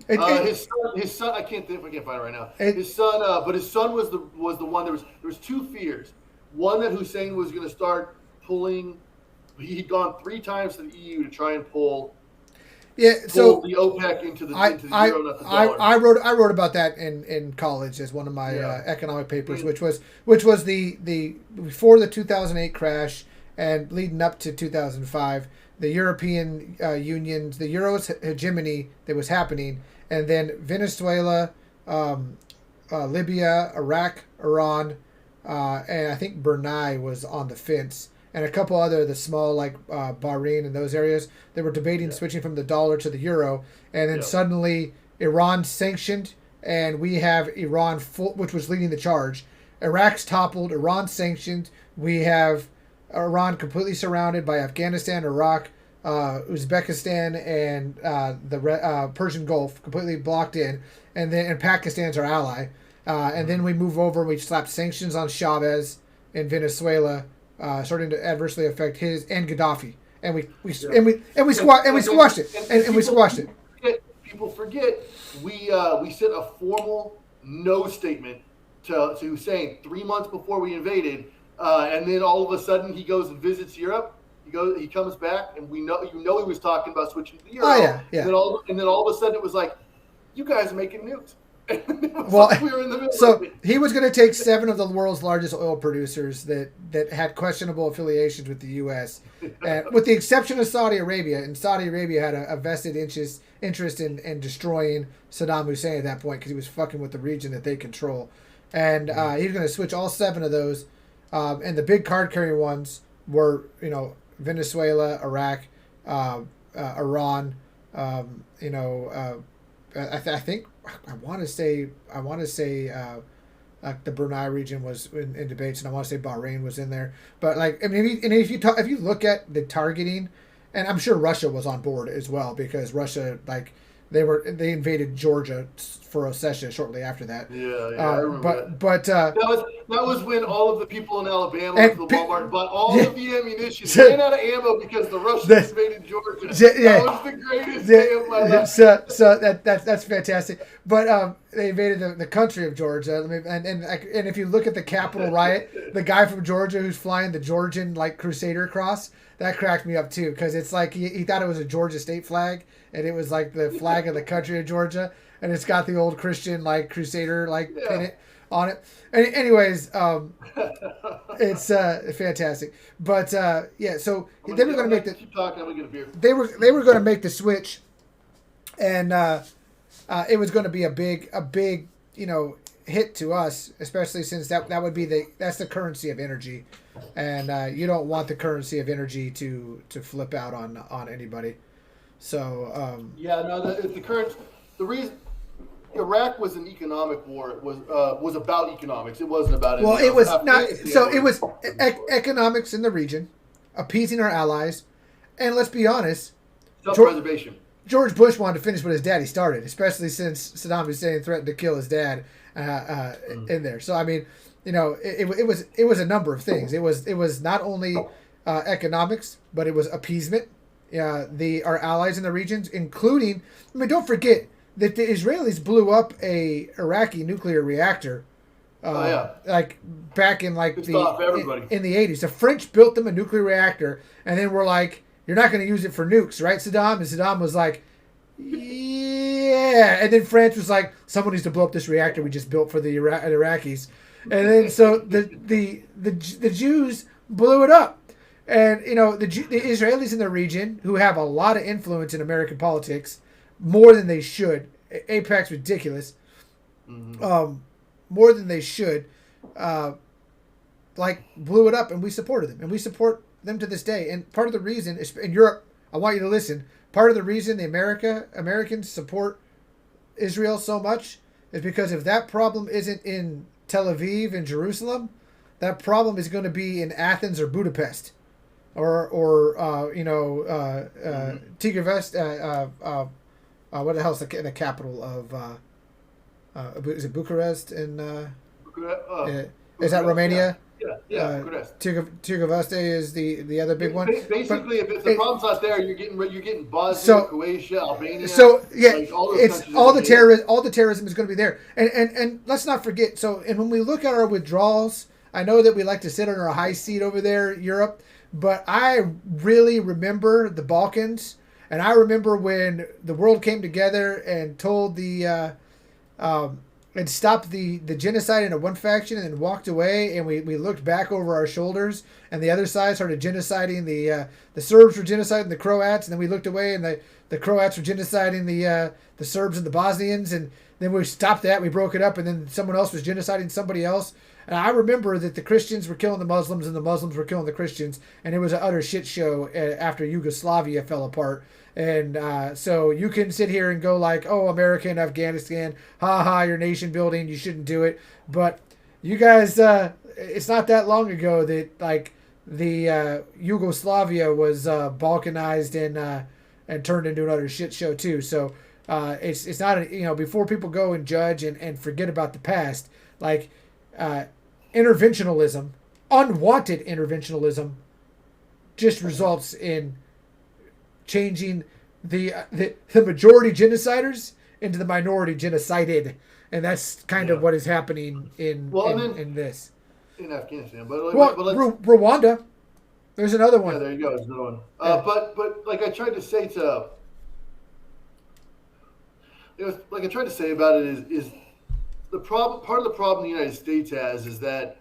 His son. I can't find it right now. His son, but his son was the one. There was two fears. One, that Hussein was going to start pulling. He'd gone 3 times to the EU to try and pull. Yeah, so the OPEC into the euro, not the dollar. I wrote about that in college as one of my economic papers, which was the before the 2008 crash and leading up to 2005, the European Union's, the Euro's hegemony that was happening, and then Venezuela, Libya, Iraq, Iran, and I think Brunei was on the fence. And a couple other, the small, like Bahrain and those areas, they were debating switching from the dollar to the euro. And then suddenly Iran sanctioned, and we have Iran, which was leading the charge. Iraq's toppled, Iran sanctioned. We have Iran completely surrounded by Afghanistan, Iraq, Uzbekistan, and the Persian Gulf completely blocked in. And Pakistan's our ally. And then we move over and we slap sanctions on Chavez in Venezuela. Starting to adversely affect his and Gaddafi, and we squashed it. people forget, we sent a formal no statement to Hussein 3 months before we invaded, and then all of a sudden he goes and visits Europe. He comes back, and we know he was talking about switching to the euro. Oh yeah, And yeah. then all of a sudden it was like, you guys are making nukes. Well, Like we were in the middle so of it. he was going to take 7 of the world's largest oil producers that had questionable affiliations with the U.S., with the exception of Saudi Arabia. And Saudi Arabia had a vested interest in destroying Saddam Hussein at that point because he was fucking with the region that they control. And he was going to switch all 7 of those. And the big card-carrying ones were, Venezuela, Iraq, Iran, I think I want to say the Brunei region was in debates, and I want to say Bahrain was in there. But if you look at the targeting, and I'm sure Russia was on board as well because Russia they invaded Georgia for a session shortly after that. Yeah, I remember but that was when all of the people in Alabama went to the Walmart bought all of the ammunition, ran out of ammo because the Russians invaded Georgia. That was the greatest day of my life. So that's fantastic. But they invaded the country of Georgia, and if you look at the Capitol riot, the guy from Georgia who's flying the Georgian Crusader cross, that cracked me up too because it's like he thought it was a Georgia state flag, and it was like the flag of the country of Georgia, and it's got the old Christian Crusader pin on it. Anyways, it's fantastic. But so they were going to make the. Keep talking. I'm gonna get a beer. They were going to make the switch, and it was going to be a big hit to us, especially since that would be that's the currency of energy, and you don't want the currency of energy to flip out on anybody. So the reason Iraq was an economic war. It was about economics. It wasn't about well, it was not. So it was economics in the region, appeasing our allies, and let's be honest, self-preservation. George Bush wanted to finish what his daddy started, especially since Saddam Hussein threatened to kill his dad in there. So I mean, it was a number of things. It was not only economics, but it was appeasement. Our allies in the regions, including, don't forget that the Israelis blew up a Iraqi nuclear reactor. Back in in the 80s. The French built them a nuclear reactor, and then we're like, you're not going to use it for nukes, right, Saddam? And Saddam was like, yeah. And then France was like, someone needs to blow up this reactor we just built for the Iraqis. And then so the Jews blew it up. And, the Israelis in the region, who have a lot of influence in American politics, more than they should. AIPAC's ridiculous. Mm-hmm. More than they should. Blew it up, and we supported them. And we support them to this day. And part of the reason, in Europe, I want you to listen, part of the reason Americans support Israel so much is because if that problem isn't in Tel Aviv and Jerusalem, that problem is going to be in Athens or Budapest. Or Tigravest, what the hell's the capital of, is it Bucharest in, is that Romania? Yeah, Bucharest. Tigravest is the other big one. Basically, if the problem's not there, you're getting Bosnia, Croatia, Albania. So yeah, all the terrorism is going to be there, and let's not forget. So, and when we look at our withdrawals, I know that we like to sit on our high seat over there, Europe. But I really remember the Balkans, and I remember when the world came together and told and stopped the genocide into one faction and then walked away, and we looked back over our shoulders, and the other side started genociding the Serbs were genociding the Croats, and then we looked away, and the Croats were genociding the Serbs and the Bosnians, and then we stopped that, we broke it up, and then someone else was genociding somebody else. And I remember that the Christians were killing the Muslims and the Muslims were killing the Christians, and it was an utter shit show after Yugoslavia fell apart. And so you can sit here and go like, oh, America and Afghanistan, your nation building, you shouldn't do it. But you guys, it's not that long ago that the Yugoslavia was balkanized and turned into another shit show too. So it's not before people go and judge and forget about the past, interventionalism, unwanted interventionalism, just results in changing the majority genociders into the minority genocided, and that's kind of Yeah. what is happening in Well, and in then in this. in Afghanistan, Well, but let's Rwanda. There's another yeah, one. there you go. There's another one. Yeah. But like I tried to say to like I tried to say about it is the problem. Part of the problem the United States has is that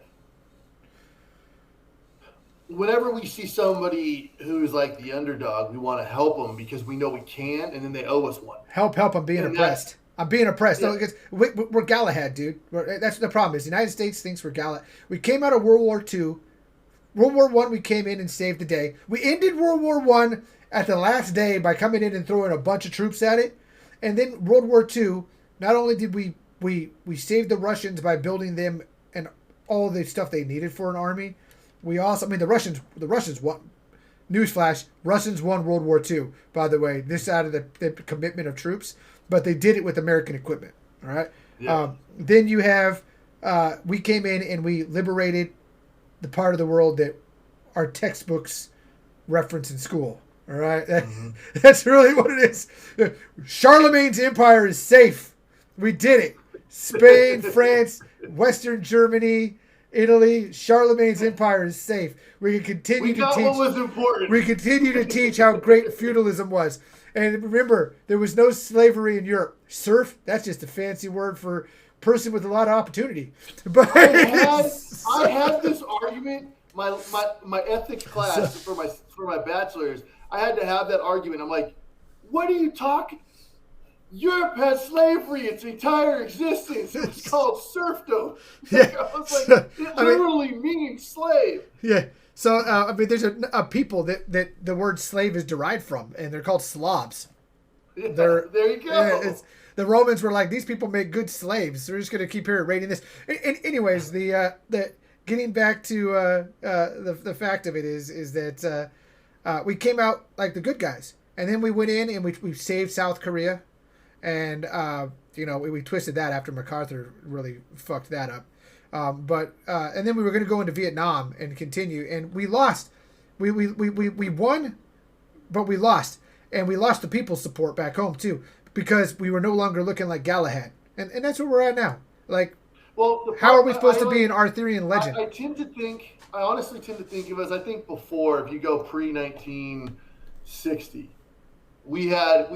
whenever we see somebody who's like the underdog, we want to help them because we know we can, and then they owe us one. Help! I'm being And that oppressed. I'm being oppressed. No, yeah, because we're Galahad, dude. That's the problem. Is the United States thinks we're Galahad. We came out of World War II. World War One, we came in and saved the day. We ended World War One at the last day by coming in and throwing a bunch of troops at it, and then World War Two. Not only did we save the Russians by building them and all the stuff they needed for an army, we also, I mean, the Russians won. Newsflash: Russians won World War II. By the way, this out of the commitment of troops, but they did it with American equipment. All right. yeah. Then you have we came in and we liberated the part of the world that our textbooks reference in school. All right, Mm-hmm. that's really what it is. Charlemagne's empire is safe. We did it. Spain, France, Western Germany, Italy. Charlemagne's empire is safe. We can continue We got to what teach. was important. We continue to teach how great feudalism was. And remember, there was no slavery in Europe. Serf, that's just a fancy word for person with a lot of opportunity. But I had this argument. My ethics class for my bachelor's. I had to have that argument. I'm like, what are you talking? Europe had slavery its entire existence. It was called serfdom. Yeah. I was like, it literally means slave. Yeah. So I mean, there's a people that the word slave is derived from, and they're called Slavs. Yeah, They're there you go. the Romans were like, these people make good slaves. So we're just gonna keep here rating this. And anyways, the getting back to the fact of it is that we came out like the good guys, and then we went in and we saved South Korea, and we twisted that after MacArthur really fucked that up. And then we were going to go into Vietnam and continue, and we lost. We won, but we lost, and we lost the people's support back home too, because we were no longer looking like Galahad, and that's where we're at now. Like, well, how are we supposed to be an Arthurian legend? I honestly tend to think of it as I think before, if you go pre 1960, we had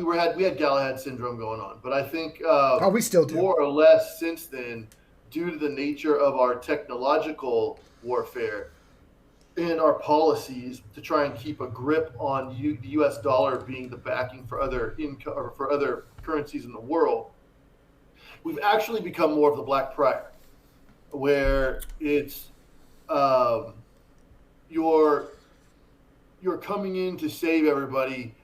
Galahad syndrome going on, but I think We still do. more or less since then, due to the nature of our technological warfare and our policies to try and keep a grip on the U.S. dollar being the backing for other income or for other currencies in the world, we've actually become more of the Black Prior, where it's you're coming in to save everybody,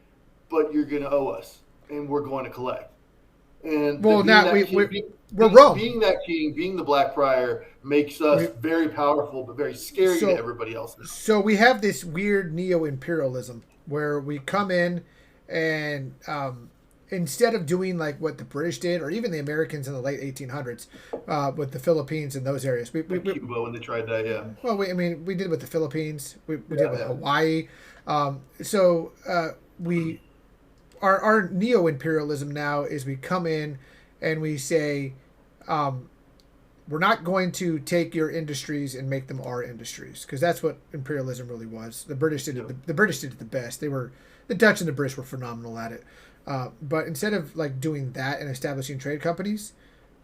but you're going to owe us, and we're going to collect. And Well, now we're Rome. Being that king, being the Black Prior, makes us very powerful, but very scary to everybody else now. So we have this weird neo-imperialism where we come in and instead of doing like what the British did, or even the Americans in the late 1800s with the Philippines and those areas. Cuba when they tried that, yeah. Well, we did it with the Philippines. We did it with Hawaii. Our neo-imperialism now is we come in and we say, we're not going to take your industries and make them our industries, because that's what imperialism really was. The British did it. The British did it the best. The Dutch and the British were phenomenal at it. But instead of like doing that and establishing trade companies,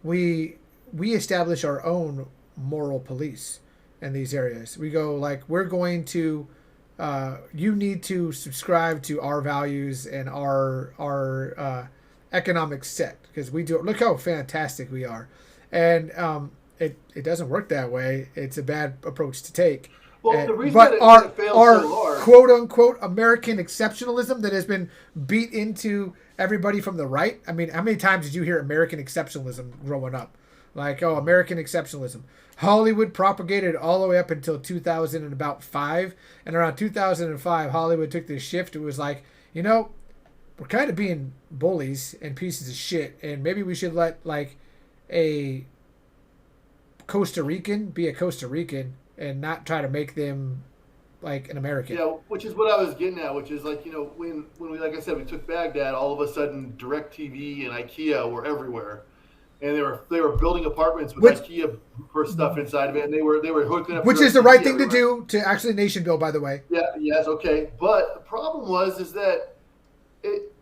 we establish our own moral police in these areas. We go like, we're going to. You need to subscribe to our values and our economic set, because we do. Look how fantastic we are, and it doesn't work that way. It's a bad approach to take. Well, the reason but that our it fails so hard, quote unquote American exceptionalism that has been beat into everybody from the right. I mean, how many times did you hear American exceptionalism growing up? Like, oh, American exceptionalism. Hollywood propagated all the way up until 2005, and around 2005, Hollywood took this shift. It was like, we're kind of being bullies and pieces of shit, and maybe we should let like a Costa Rican be a Costa Rican and not try to make them like an American. Yeah, which is what I was getting at. Which is like, when we, like I said, we took Baghdad. All of a sudden, DirecTV and IKEA were everywhere, and they were building apartments with Which IKEA for stuff inside of it, and they were hooking up which is the right DirecTV thing to everywhere. do to actually nation build, by the way. Yeah, yes, okay. But the problem is that it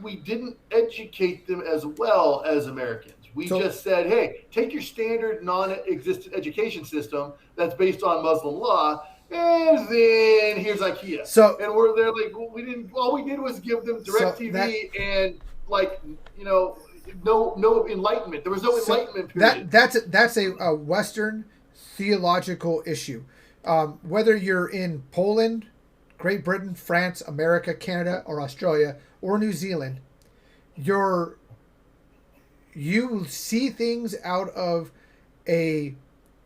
we didn't educate them as well as Americans. We So just said, hey, take your standard non-existent education system that's based on Muslim law, and then here's IKEA. so And we're there like, well, we didn't. All we did was give them so that DirecTV and like, no enlightenment. There was no so enlightenment period. that's a Western theological issue. Whether you're in Poland, Great Britain, France, America, Canada, or Australia, or New Zealand, you're you see things out of a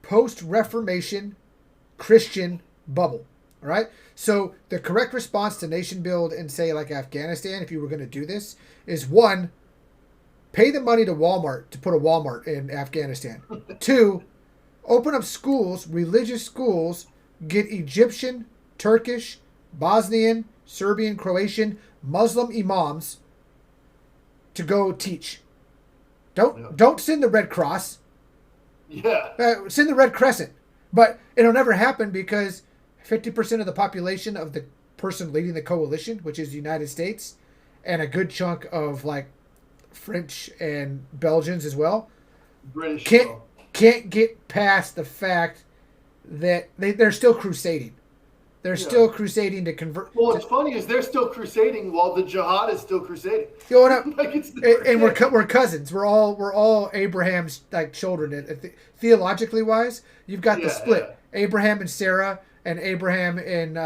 post-Reformation Christian bubble. All right. So the correct response to nation build in, say, like Afghanistan, if you were going to do this, is one, pay the money to Walmart to put a Walmart in Afghanistan. Two, open up schools, religious schools, get Egyptian, Turkish, Bosnian, Serbian, Croatian, Muslim imams to go teach. Don't send the Red Cross. Yeah. Send the Red Crescent. But it'll never happen because 50% of the population of the person leading the coalition, which is the United States, and a good chunk of like French and Belgians as well, British. can't get past the fact that they're still crusading. They're still crusading to convert. Well, what's funny is they're still crusading while the jihad is still crusading. You know what? Like and we're cousins. We're all Abraham's like children. Theologically wise, you've got the split: Abraham and Sarah, and Abraham and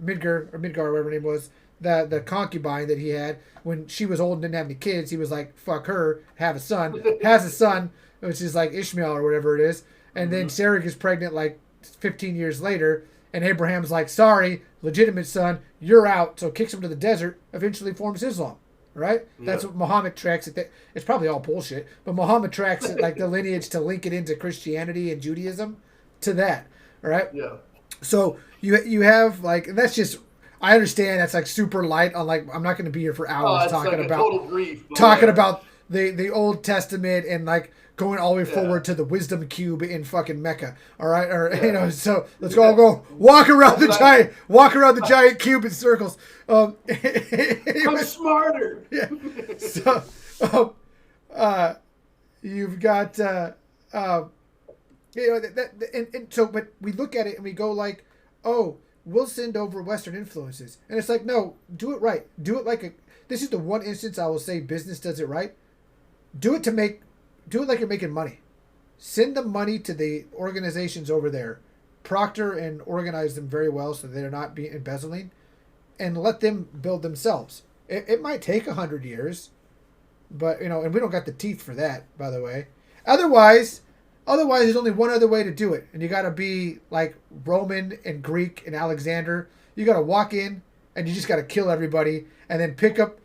Midgar, or whatever her name was, the concubine that he had when she was old and didn't have any kids. He was like, "Fuck her, have a son." Has a son, which is like Ishmael or whatever it is, and then Sarah gets pregnant like 15 years later. And Abraham's like, sorry, legitimate son, you're out. So kicks him to the desert, eventually forms Islam, right? Yeah. That's what Muhammad tracks. It's probably all bullshit, but Muhammad tracks it, like the lineage to link it into Christianity and Judaism to that, right? Yeah. So you have like, and that's just, I understand that's like super light on like, I'm not going to be here for hours talking like about total grief, about the Old Testament and like going all the way forward to the wisdom cube in fucking Mecca. All right. Or, so let's all go walk around the giant cube in circles. I'm smarter. Yeah. So, you've got, so, but we look at it and we go like, oh, we'll send over Western influences. And it's like, no, do it right. Do it like this is the one instance I will say business does it right. Do it like you're making money. Send the money to the organizations over there. Proctor and organize them very well so they're not being embezzling. And let them build themselves. It might take 100 years. But, and we don't got the teeth for that, by the way. Otherwise, there's only one other way to do it. And you got to be like Roman and Greek and Alexander. You got to walk in and you just got to kill everybody. And then pick up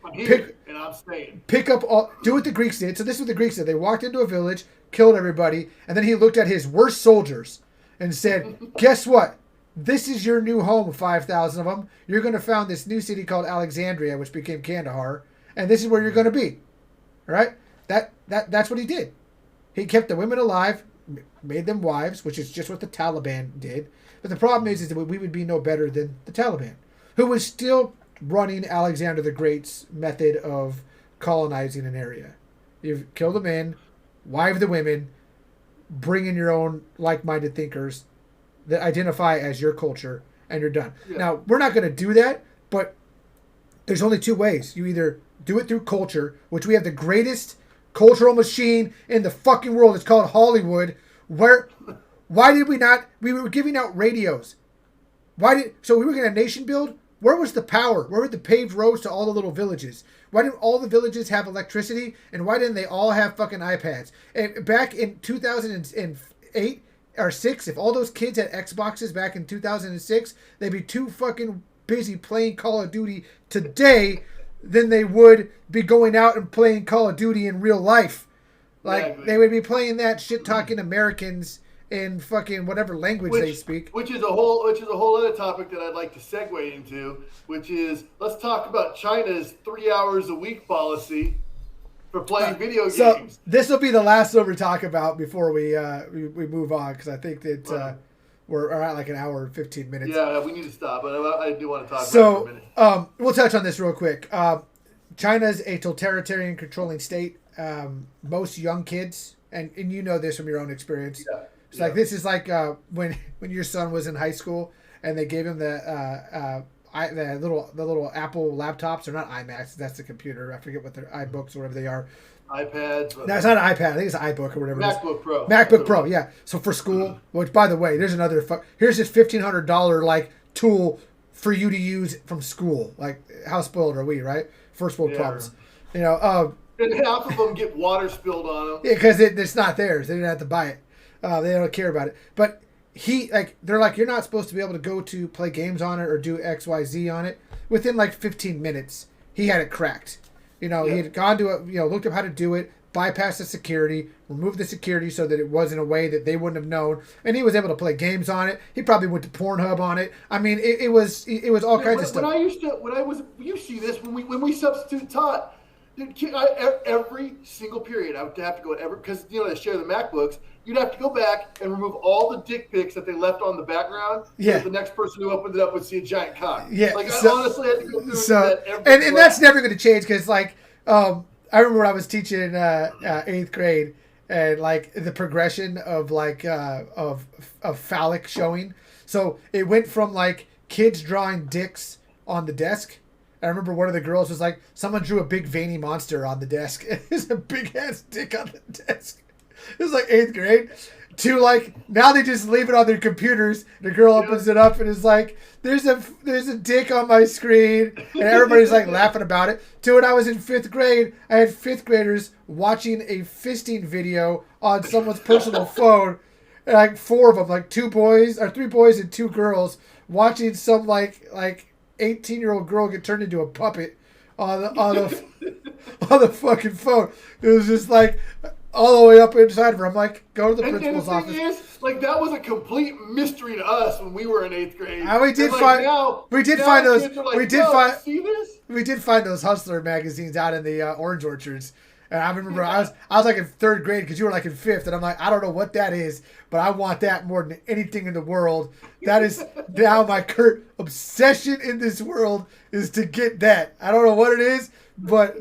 all, do what the Greeks did. So this is what the Greeks did. They walked into a village, killed everybody, and then he looked at his worst soldiers and said, guess what? This is your new home, 5,000 of them. You're going to found this new city called Alexandria, which became Kandahar, and this is where you're going to be. All right? That's what he did. He kept the women alive, made them wives, which is just what the Taliban did. But the problem is that we would be no better than the Taliban, who was still running Alexander the Great's method of colonizing an area. You've killed the men, wife the women, bring in your own like-minded thinkers that identify as your culture, and you're done. Yeah. Now, we're not going to do that, but there's only two ways. You either do it through culture, which we have the greatest cultural machine in the fucking world. It's called Hollywood. Why did we not? We were giving out radios. So we were going to nation build? Where was the power? Where were the paved roads to all the little villages? Why didn't all the villages have electricity? And why didn't they all have fucking iPads? And back in 2008 or 6, if all those kids had Xboxes back in 2006, they'd be too fucking busy playing Call of Duty today than they would be going out and playing Call of Duty in real life. Like, they would be playing that shit-talking Americans in fucking whatever language they speak. Which is a whole other topic that I'd like to segue into, which is let's talk about China's 3 hours a week policy for playing video games. This will be the last one we talk about before we move on, because I think that we're at like an hour and 15 minutes. Yeah, we need to stop, but I do want to talk about it for a minute. We'll touch on this real quick. China's a totalitarian controlling state. Most young kids, and you know this from your own experience. Yeah. It's like this is like when your son was in high school and they gave him the little Apple laptops. They're not iMacs. That's the computer. I forget what they're iBooks or whatever they are. iPads. No, it's not an iPad. I think it's an iBook or whatever. MacBook Pro. MacBook Pro. Yeah. So for school, which by the way, there's another. Here's this $1,500 like tool for you to use from school. Like how spoiled are we, right? First world problems. You know. And half of them get water spilled on them. Yeah, because it's not theirs. They didn't have to buy it. They don't care about it. But they're like, you're not supposed to be able to go to play games on it or do XYZ on it. Within like 15 minutes, he had it cracked. You know, he had gone to it, looked up how to do it, bypassed the security, removed the security so that it was in a way that they wouldn't have known, and he was able to play games on it. He probably went to Pornhub on it. I mean, it was all kinds of stuff. You see this when we substitute taught. Dude, every single period, I would have to go because they share the MacBooks. You'd have to go back and remove all the dick pics that they left on the background. Yeah. So the next person who opened it up would see a giant cock. Yeah. Like I honestly had to go through that every and that's never going to change because I remember when I was teaching in 8th grade and like the progression of like of phallic showing. So it went from like kids drawing dicks on the desk. I remember one of the girls was like, someone drew a big veiny monster on the desk. There's a big ass dick on the desk. It was like 8th grade. To like, now they just leave it on their computers. The girl opens it up and is like, there's a dick on my screen. And everybody's like laughing about it. To when I was in 5th grade, I had 5th graders watching a fisting video on someone's personal phone. And like 4 of them, like 3 boys and 2 girls watching some like 18-year-old girl get turned into a puppet on the fucking phone. It was just like all the way up inside of her. I'm like, go to the principal's office. Like that was a complete mystery to us when we were in 8th grade. We did find those Hustler magazines out in the orange orchards. And I remember I was like in 3rd grade because you were like in 5th, and I'm like, I don't know what that is, but I want that more than anything in the world. That is now my current obsession in this world is to get that. I don't know what it is, but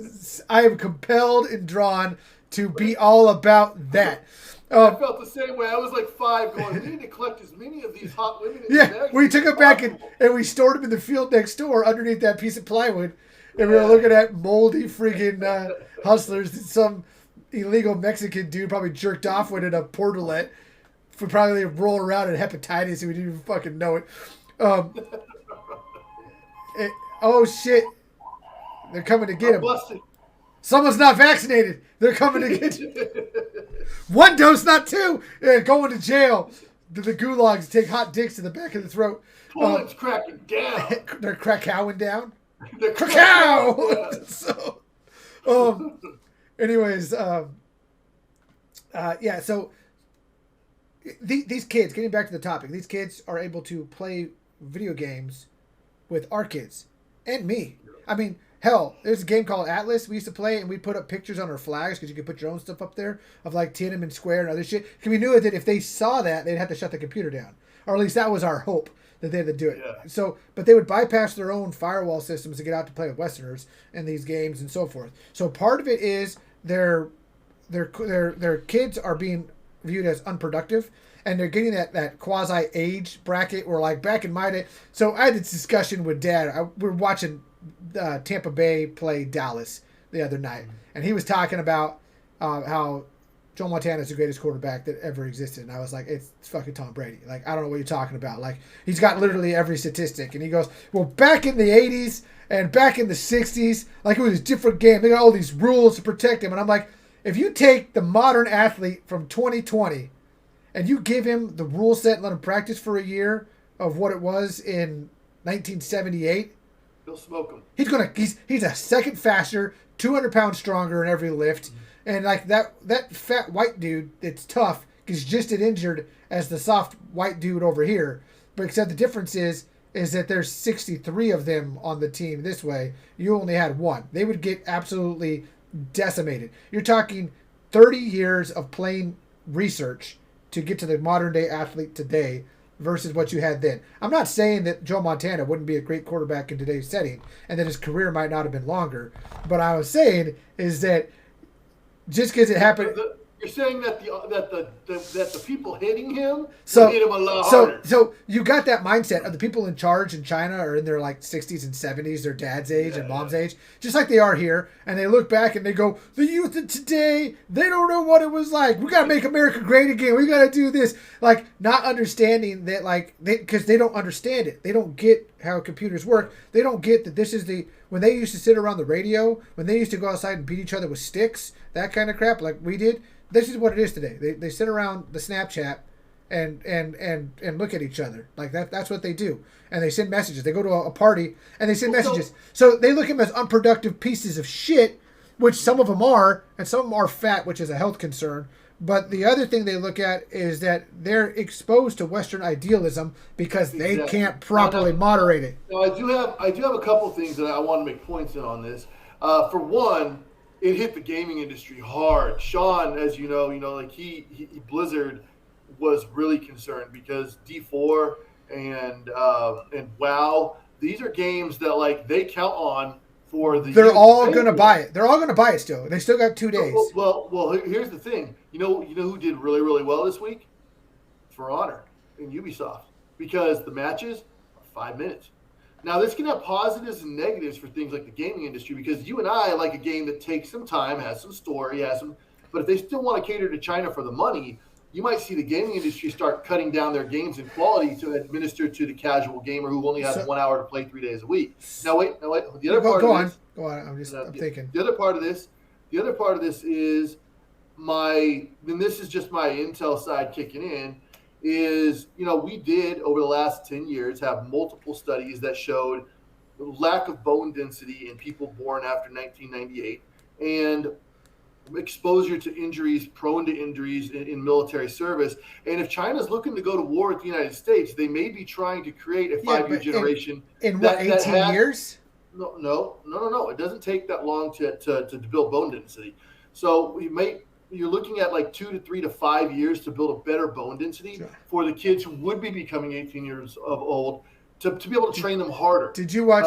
I am compelled and drawn to be all about that. I felt the same way. I was like 5 going, we need to collect as many of these hot women. We took them back and we stored them in the field next door underneath that piece of plywood. And we were looking at moldy freaking Hustlers. Some illegal Mexican dude probably jerked off with it a portalet. For probably roll around in hepatitis and we didn't even fucking know it. Oh shit. They're coming to get him. Busted. Someone's not vaccinated. They're coming to get you. 1 dose, not 2. Yeah, going to jail. The gulags take hot dicks to the back of the throat. Poland's cracking down. They're cracking down. They're Krakow! So, anyways, so these kids, getting back to the topic, these kids are able to play video games with our kids and me. I mean, hell, there's a game called Atlas we used to play, and we put up pictures on our flags because you could put your own stuff up there of like Tiananmen Square and other shit. Because we knew that if they saw that, they'd have to shut the computer down, or at least that was our hope that they had to do it. Yeah. So, but they would bypass their own firewall systems to get out to play with Westerners in these games and so forth. So part of it is their kids are being viewed as unproductive, and they're getting that quasi age bracket where like back in my day. So I had this discussion with Dad. We were watching Tampa Bay play Dallas the other night, and he was talking about how Joe Montana is the greatest quarterback that ever existed. And I was like, it's fucking Tom Brady. Like, I don't know what you're talking about. Like, he's got literally every statistic. And he goes, well, back in the 80s and back in the 60s, like it was a different game. They got all these rules to protect him. And I'm like, if you take the modern athlete from 2020 and you give him the rule set and let him practice for a year of what it was in 1978, he'll smoke him. He's a second faster, 200 pounds stronger in every lift. And like that fat white dude that's tough is just as injured as the soft white dude over here. But except the difference is that there's 63 of them on the team this way. You only had one. They would get absolutely decimated. You're talking 30 years of plain research to get to the modern day athlete today versus what you had then. I'm not saying that Joe Montana wouldn't be a great quarterback in today's setting and that his career might not have been longer. But I was saying is that just because it happened. You're saying that the people hitting him hit him a lot harder. So you got that mindset of the people in charge in China are in their like 60s and 70s, their dad's age and mom's age, just like they are here, and they look back and they go, the youth of today, they don't know what it was like. We got to make America great again. We got to do this. Like, not understanding that, like, because they don't understand it. They don't get how computers work. They don't get that this is when they used to sit around the radio, when they used to go outside and beat each other with sticks, that kind of crap like we did. This is what it is today. They sit around the Snapchat and look at each other. Like that's what they do. And they send messages. They go to a party and they send messages. So they look at them as unproductive pieces of shit, which some of them are, and some of them are fat, which is a health concern. But the other thing they look at is that they're exposed to Western idealism because they can't properly moderate it. Now I do have a couple of things that I want to make points in on this. For one, it hit the gaming industry hard. Sean, as you know, like he Blizzard was really concerned because D4 and WoW, these are games that like they count on for the. They're all going to buy it. They're all going to buy it still. They still got 2 days. Well, here's the thing. You know who did really, really well this week? For Honor and Ubisoft, because the matches are 5 minutes. Now, this can have positives and negatives for things like the gaming industry because you and I like a game that takes some time, has some story, but if they still want to cater to China for the money, you might see the gaming industry start cutting down their games in quality to administer to the casual gamer who only has 1 hour to play 3 days a week. Now, wait. The other part of this, go on. I'm thinking. The other part of this is and this is just my Intel side kicking in, is, we did over the last 10 years have multiple studies that showed lack of bone density in people born after 1998 and exposure to injuries, prone to injuries in military service. And if China's looking to go to war with the United States, they may be trying to create a 5-year generation. In 18 years? No. It doesn't take that long to build bone density. So you're looking at like 2 to 3 to 5 years to build a better bone density for the kids who would be becoming 18 years of old to be able to train them harder. Did you watch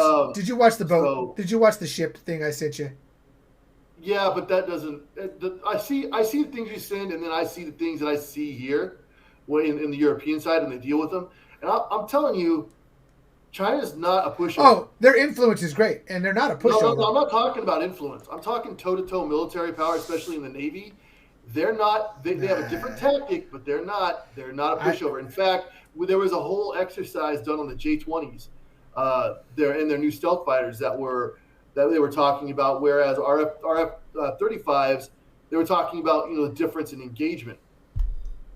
the boat? Did you watch the ship thing I sent you? Yeah, but that doesn't. I see the things you send, and then I see the things that I see here, in the European side, and they deal with them. And I'm telling you, China's not a pushover. Oh, their influence is great, and they're not a pushover. No, I'm not talking about influence. I'm talking toe-to-toe military power, especially in the Navy. They're not. They have a different tactic, but they're not a pushover. In fact, there was a whole exercise done on the J-20s, their new stealth fighters that they were talking about. Whereas RF-35s, they were talking about the difference in engagement.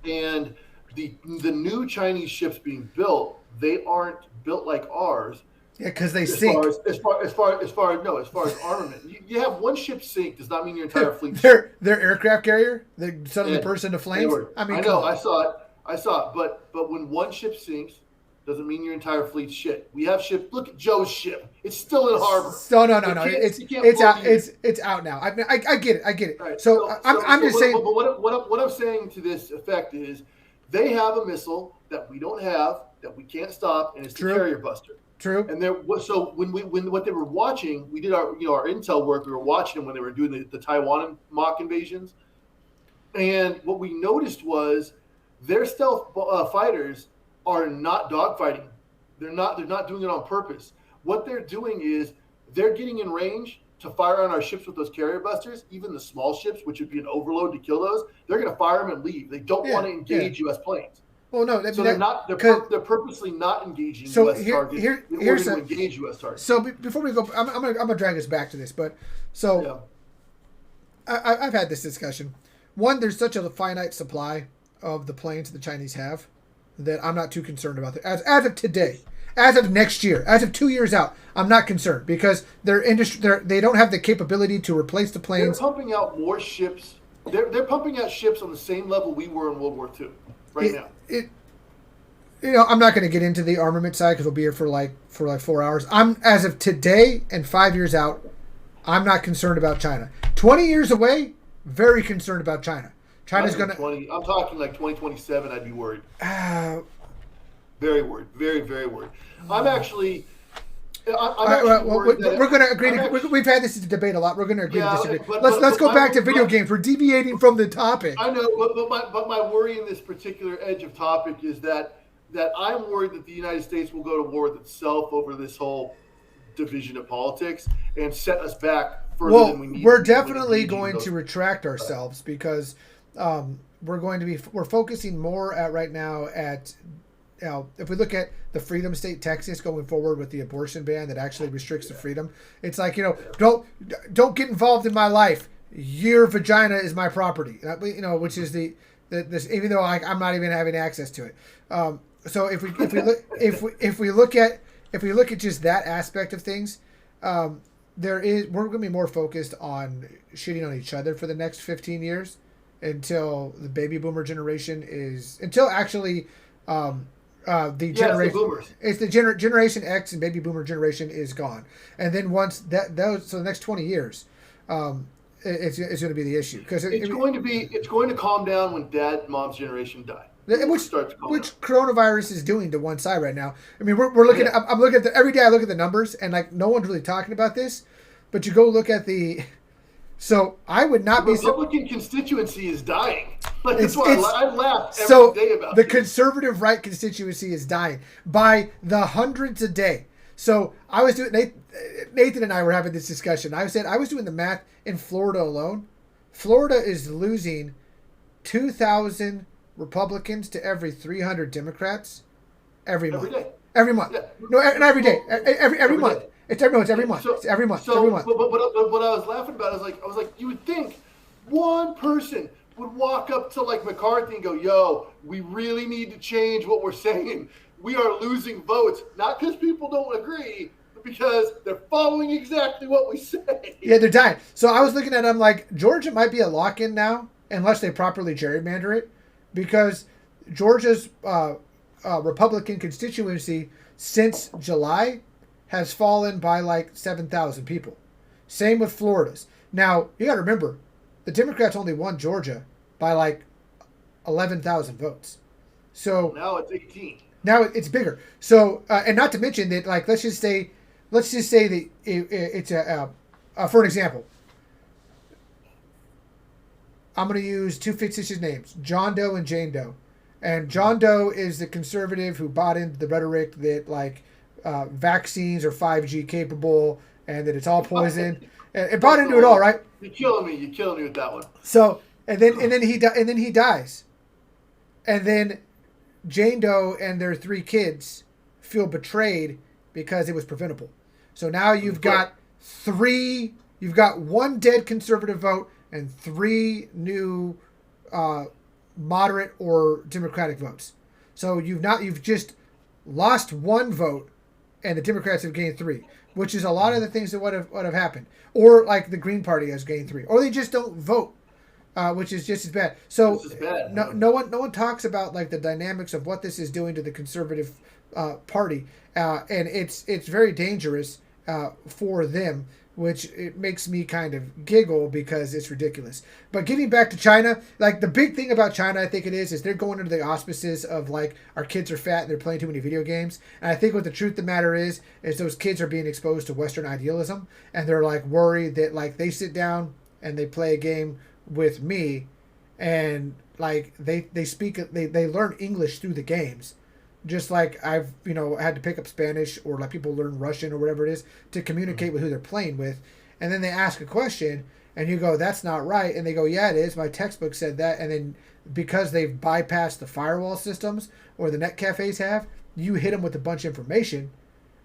And the new Chinese ships being built, they aren't built like ours. Yeah, because they sink. As far as armament, you have one ship sink does not mean your entire fleet. Their aircraft carrier, they suddenly burst into flames. I know, I saw it. But when one ship sinks, doesn't mean your entire fleet's shit. We have ships. Look at Joe's ship; it's still in harbor. No. It's out. It's out now. I get it. Right. So I'm just saying. But what I'm saying to this effect is, they have a missile that we don't have, that we can't stop, and it's the Carrier Buster. True. And so when what they were watching, we did our intel work. We were watching them when they were doing the Taiwan mock invasions, and what we noticed was their stealth fighters are not dogfighting. They're not doing it on purpose. What they're doing is they're getting in range to fire on our ships with those Carrier Busters, even the small ships, which would be an overload to kill those. They're going to fire them and leave. They don't want to engage U.S. planes. Well, no, they're purposely not engaging U.S. targets in order to engage U.S. targets. So before we go, I'm gonna drag us back to this, but I've had this discussion. One, there's such a finite supply of the planes the Chinese have that I'm not too concerned about it. As of today, as of next year, as of 2 years out, I'm not concerned because their industry, they don't have the capability to replace the planes. They're pumping out more ships they're pumping out ships on the same level we were in World War II right it now. it I'm not going to get into the armament side because we'll be here for like 4 hours. I'm as of today and 5 years out, I'm not concerned about China. 20 years away, very concerned about China. China's going to. I'm talking like 2027. I'd be worried. Uh, Very worried. Very, very worried. I'm actually. We're going to agree. We've had this debate a lot. We're going to agree to disagree. Let's go back to video games. We're deviating from the topic. I know, but my worry in this particular edge of topic is that I'm worried that the United States will go to war with itself over this whole division of politics and set us back further than we need. We're definitely going to retract ourselves because we're focusing more at right now at. If we look at the Freedom State, Texas, going forward with the abortion ban that actually restricts the freedom, it's like, don't get involved in my life. Your vagina is my property. Which is this, even though I'm not even having access to it. So if we look at just that aspect of things, we're going to be more focused on shitting on each other for the next 15 years until the baby boomer generation the boomers. It's the Generation X and baby boomer generation is gone, and then once so the next 20 years, it's going to be the issue because it's going to calm down when dad and mom's generation die. Which coronavirus is doing to one side right now. I mean, we're looking. Yeah. I'm looking at every day. I look at the numbers, and like no one's really talking about this, but you go look at the. So I would not the be. Republican constituency is dying. Like that's why I laugh every day about the conservative right constituency is dying by the hundreds a day. So I was doing. Nathan and I were having this discussion. I was doing the math in Florida alone. Florida is losing 2,000 Republicans to every 300 Democrats every month. Day. Every month. Yeah. No, not every day. Every month. Day. It's every month. So, it's every month. So, it's every month. But what I was laughing about is I was like, you would think one person would walk up to like McCarthy and go, "Yo, we really need to change what we're saying. We are losing votes, not because people don't agree, but because they're following exactly what we say." Yeah, they're dying. So I was looking at it, I'm like, Georgia might be a lock-in now, unless they properly gerrymander it, because Georgia's Republican constituency since July has fallen by like 7,000 people. Same with Florida's. Now, you got to remember, the Democrats only won Georgia by like 11,000 votes. So now it's 18. Now it's bigger. So, and not to mention that, like, let's just say that it's for an example, I'm going to use two fictitious names, John Doe and Jane Doe. And John Doe is the conservative who bought into the rhetoric that, like, vaccines are 5G capable and that it's all poison. And bought into it all, right? You're killing me with that one. So, and then he dies. And then Jane Doe and their 3 kids feel betrayed because it was preventable. So now you've got one dead conservative vote and 3 new moderate or Democratic votes. So you've just lost 1 vote and the Democrats have gained 3, which is a lot of the things that would have happened. Or like the Green Party has gained 3. Or they just don't vote. Which is just as bad. So no one talks about like the dynamics of what this is doing to the conservative party, and it's very dangerous for them, which it makes me kind of giggle because it's ridiculous. But getting back to China, like the big thing about China, I think is they're going under the auspices of like our kids are fat and they're playing too many video games. And I think what the truth of the matter is those kids are being exposed to Western idealism, and they're like worried that like they sit down and they play a game with me and like they learn English through the games, just like I've had to pick up Spanish, or like people learn Russian or whatever it is to communicate with who they're playing with. And then they ask a question and you go, "That's not right," and they go, "Yeah, it is, my textbook said that." And then because they've bypassed the firewall systems or the net cafes have, you hit them with a bunch of information,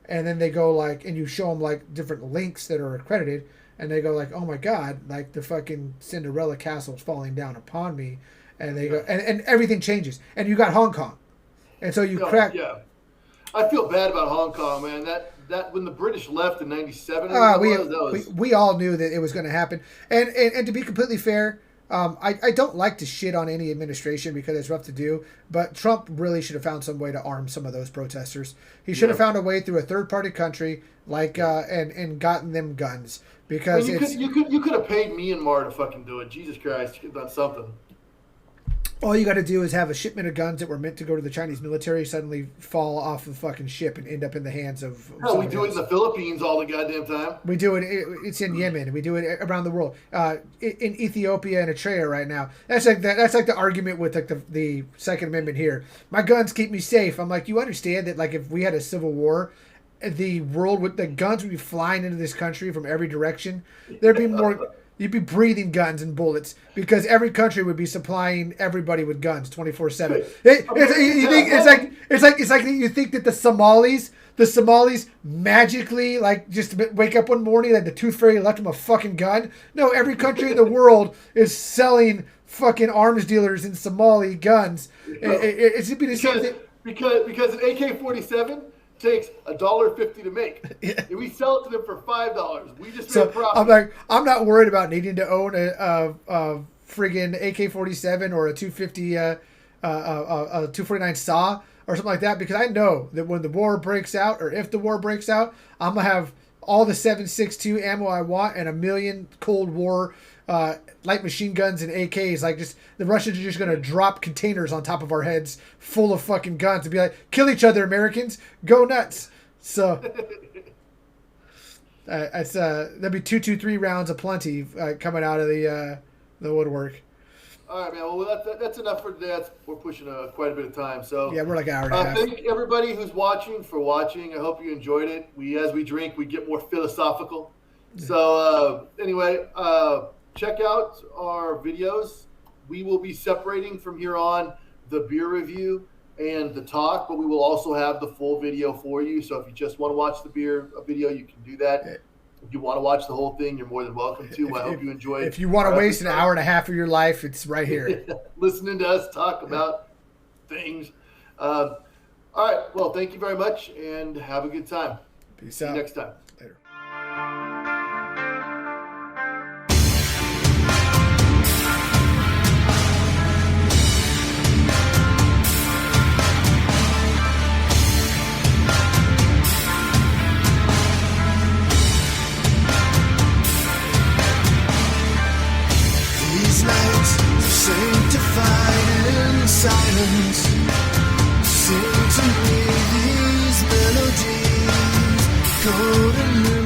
and then they go like, and you show them like different links that are accredited. And they go like, "Oh my God, like the fucking Cinderella castle is falling down upon me." And they go, and everything changes. And you got Hong Kong. And so you crack. Yeah. I feel bad about Hong Kong, man. That when the British left in '97, we all knew that it was going to happen. And to be completely fair, I don't like to shit on any administration because it's rough to do, but Trump really should have found some way to arm some of those protesters. He should have found a way through a third-party country, like and gotten them guns, because you could have paid Myanmar to fucking do it. Jesus Christ, you could have done something. All you got to do is have a shipment of guns that were meant to go to the Chinese military suddenly fall off the fucking ship and end up in the hands of. No, we do it in the Philippines all the goddamn time. We do it. It's in Yemen. We do it around the world. In Ethiopia and Eritrea right now. That's like the argument with like the Second Amendment here. My guns keep me safe. I'm like, you understand that like if we had a civil war, the guns would be flying into this country from every direction. There'd be more. You'd be breathing guns and bullets because every country would be supplying everybody with guns 24/7. It's like you think that the Somalis magically like just wake up one morning and the Tooth Fairy left them a fucking gun. No, every country in the world is selling fucking arms dealers in Somali guns. It should be the same thing. Because an AK-47 takes $1.50 to make. Yeah. If we sell it to them for $5, we just made a profit. I'm like, I'm not worried about needing to own a friggin' AK-47 or a 250 a 249 SAW or something like that, because I know that when the war breaks out, or if the war breaks out, I'm gonna have all the 7.62 ammo I want and a million Cold War light machine guns and AKs. Like, just the Russians are just gonna drop containers on top of our heads full of fucking guns and be like, kill each other, Americans, go nuts. So it's there'll be 223 rounds of plenty coming out of the woodwork. All right, man. Well, that's enough for today. We're pushing quite a bit of time. So yeah, we're like an hour and a half. Thank everybody who's watching for watching. I hope you enjoyed it. As we drink, we get more philosophical. So anyway, check out our videos. We will be separating from here on the beer review and the talk, but we will also have the full video for you. So if you just want to watch the beer video, you can do that. If you want to watch the whole thing, you're more than welcome to. I hope you enjoyed it. If you want to waste an hour and a half of your life, it's right here. Listening to us talk about things. All right. Well, thank you very much, and have a good time. Peace out. See you next time. Later. Sanctified in silence, sing to me these melodies, golden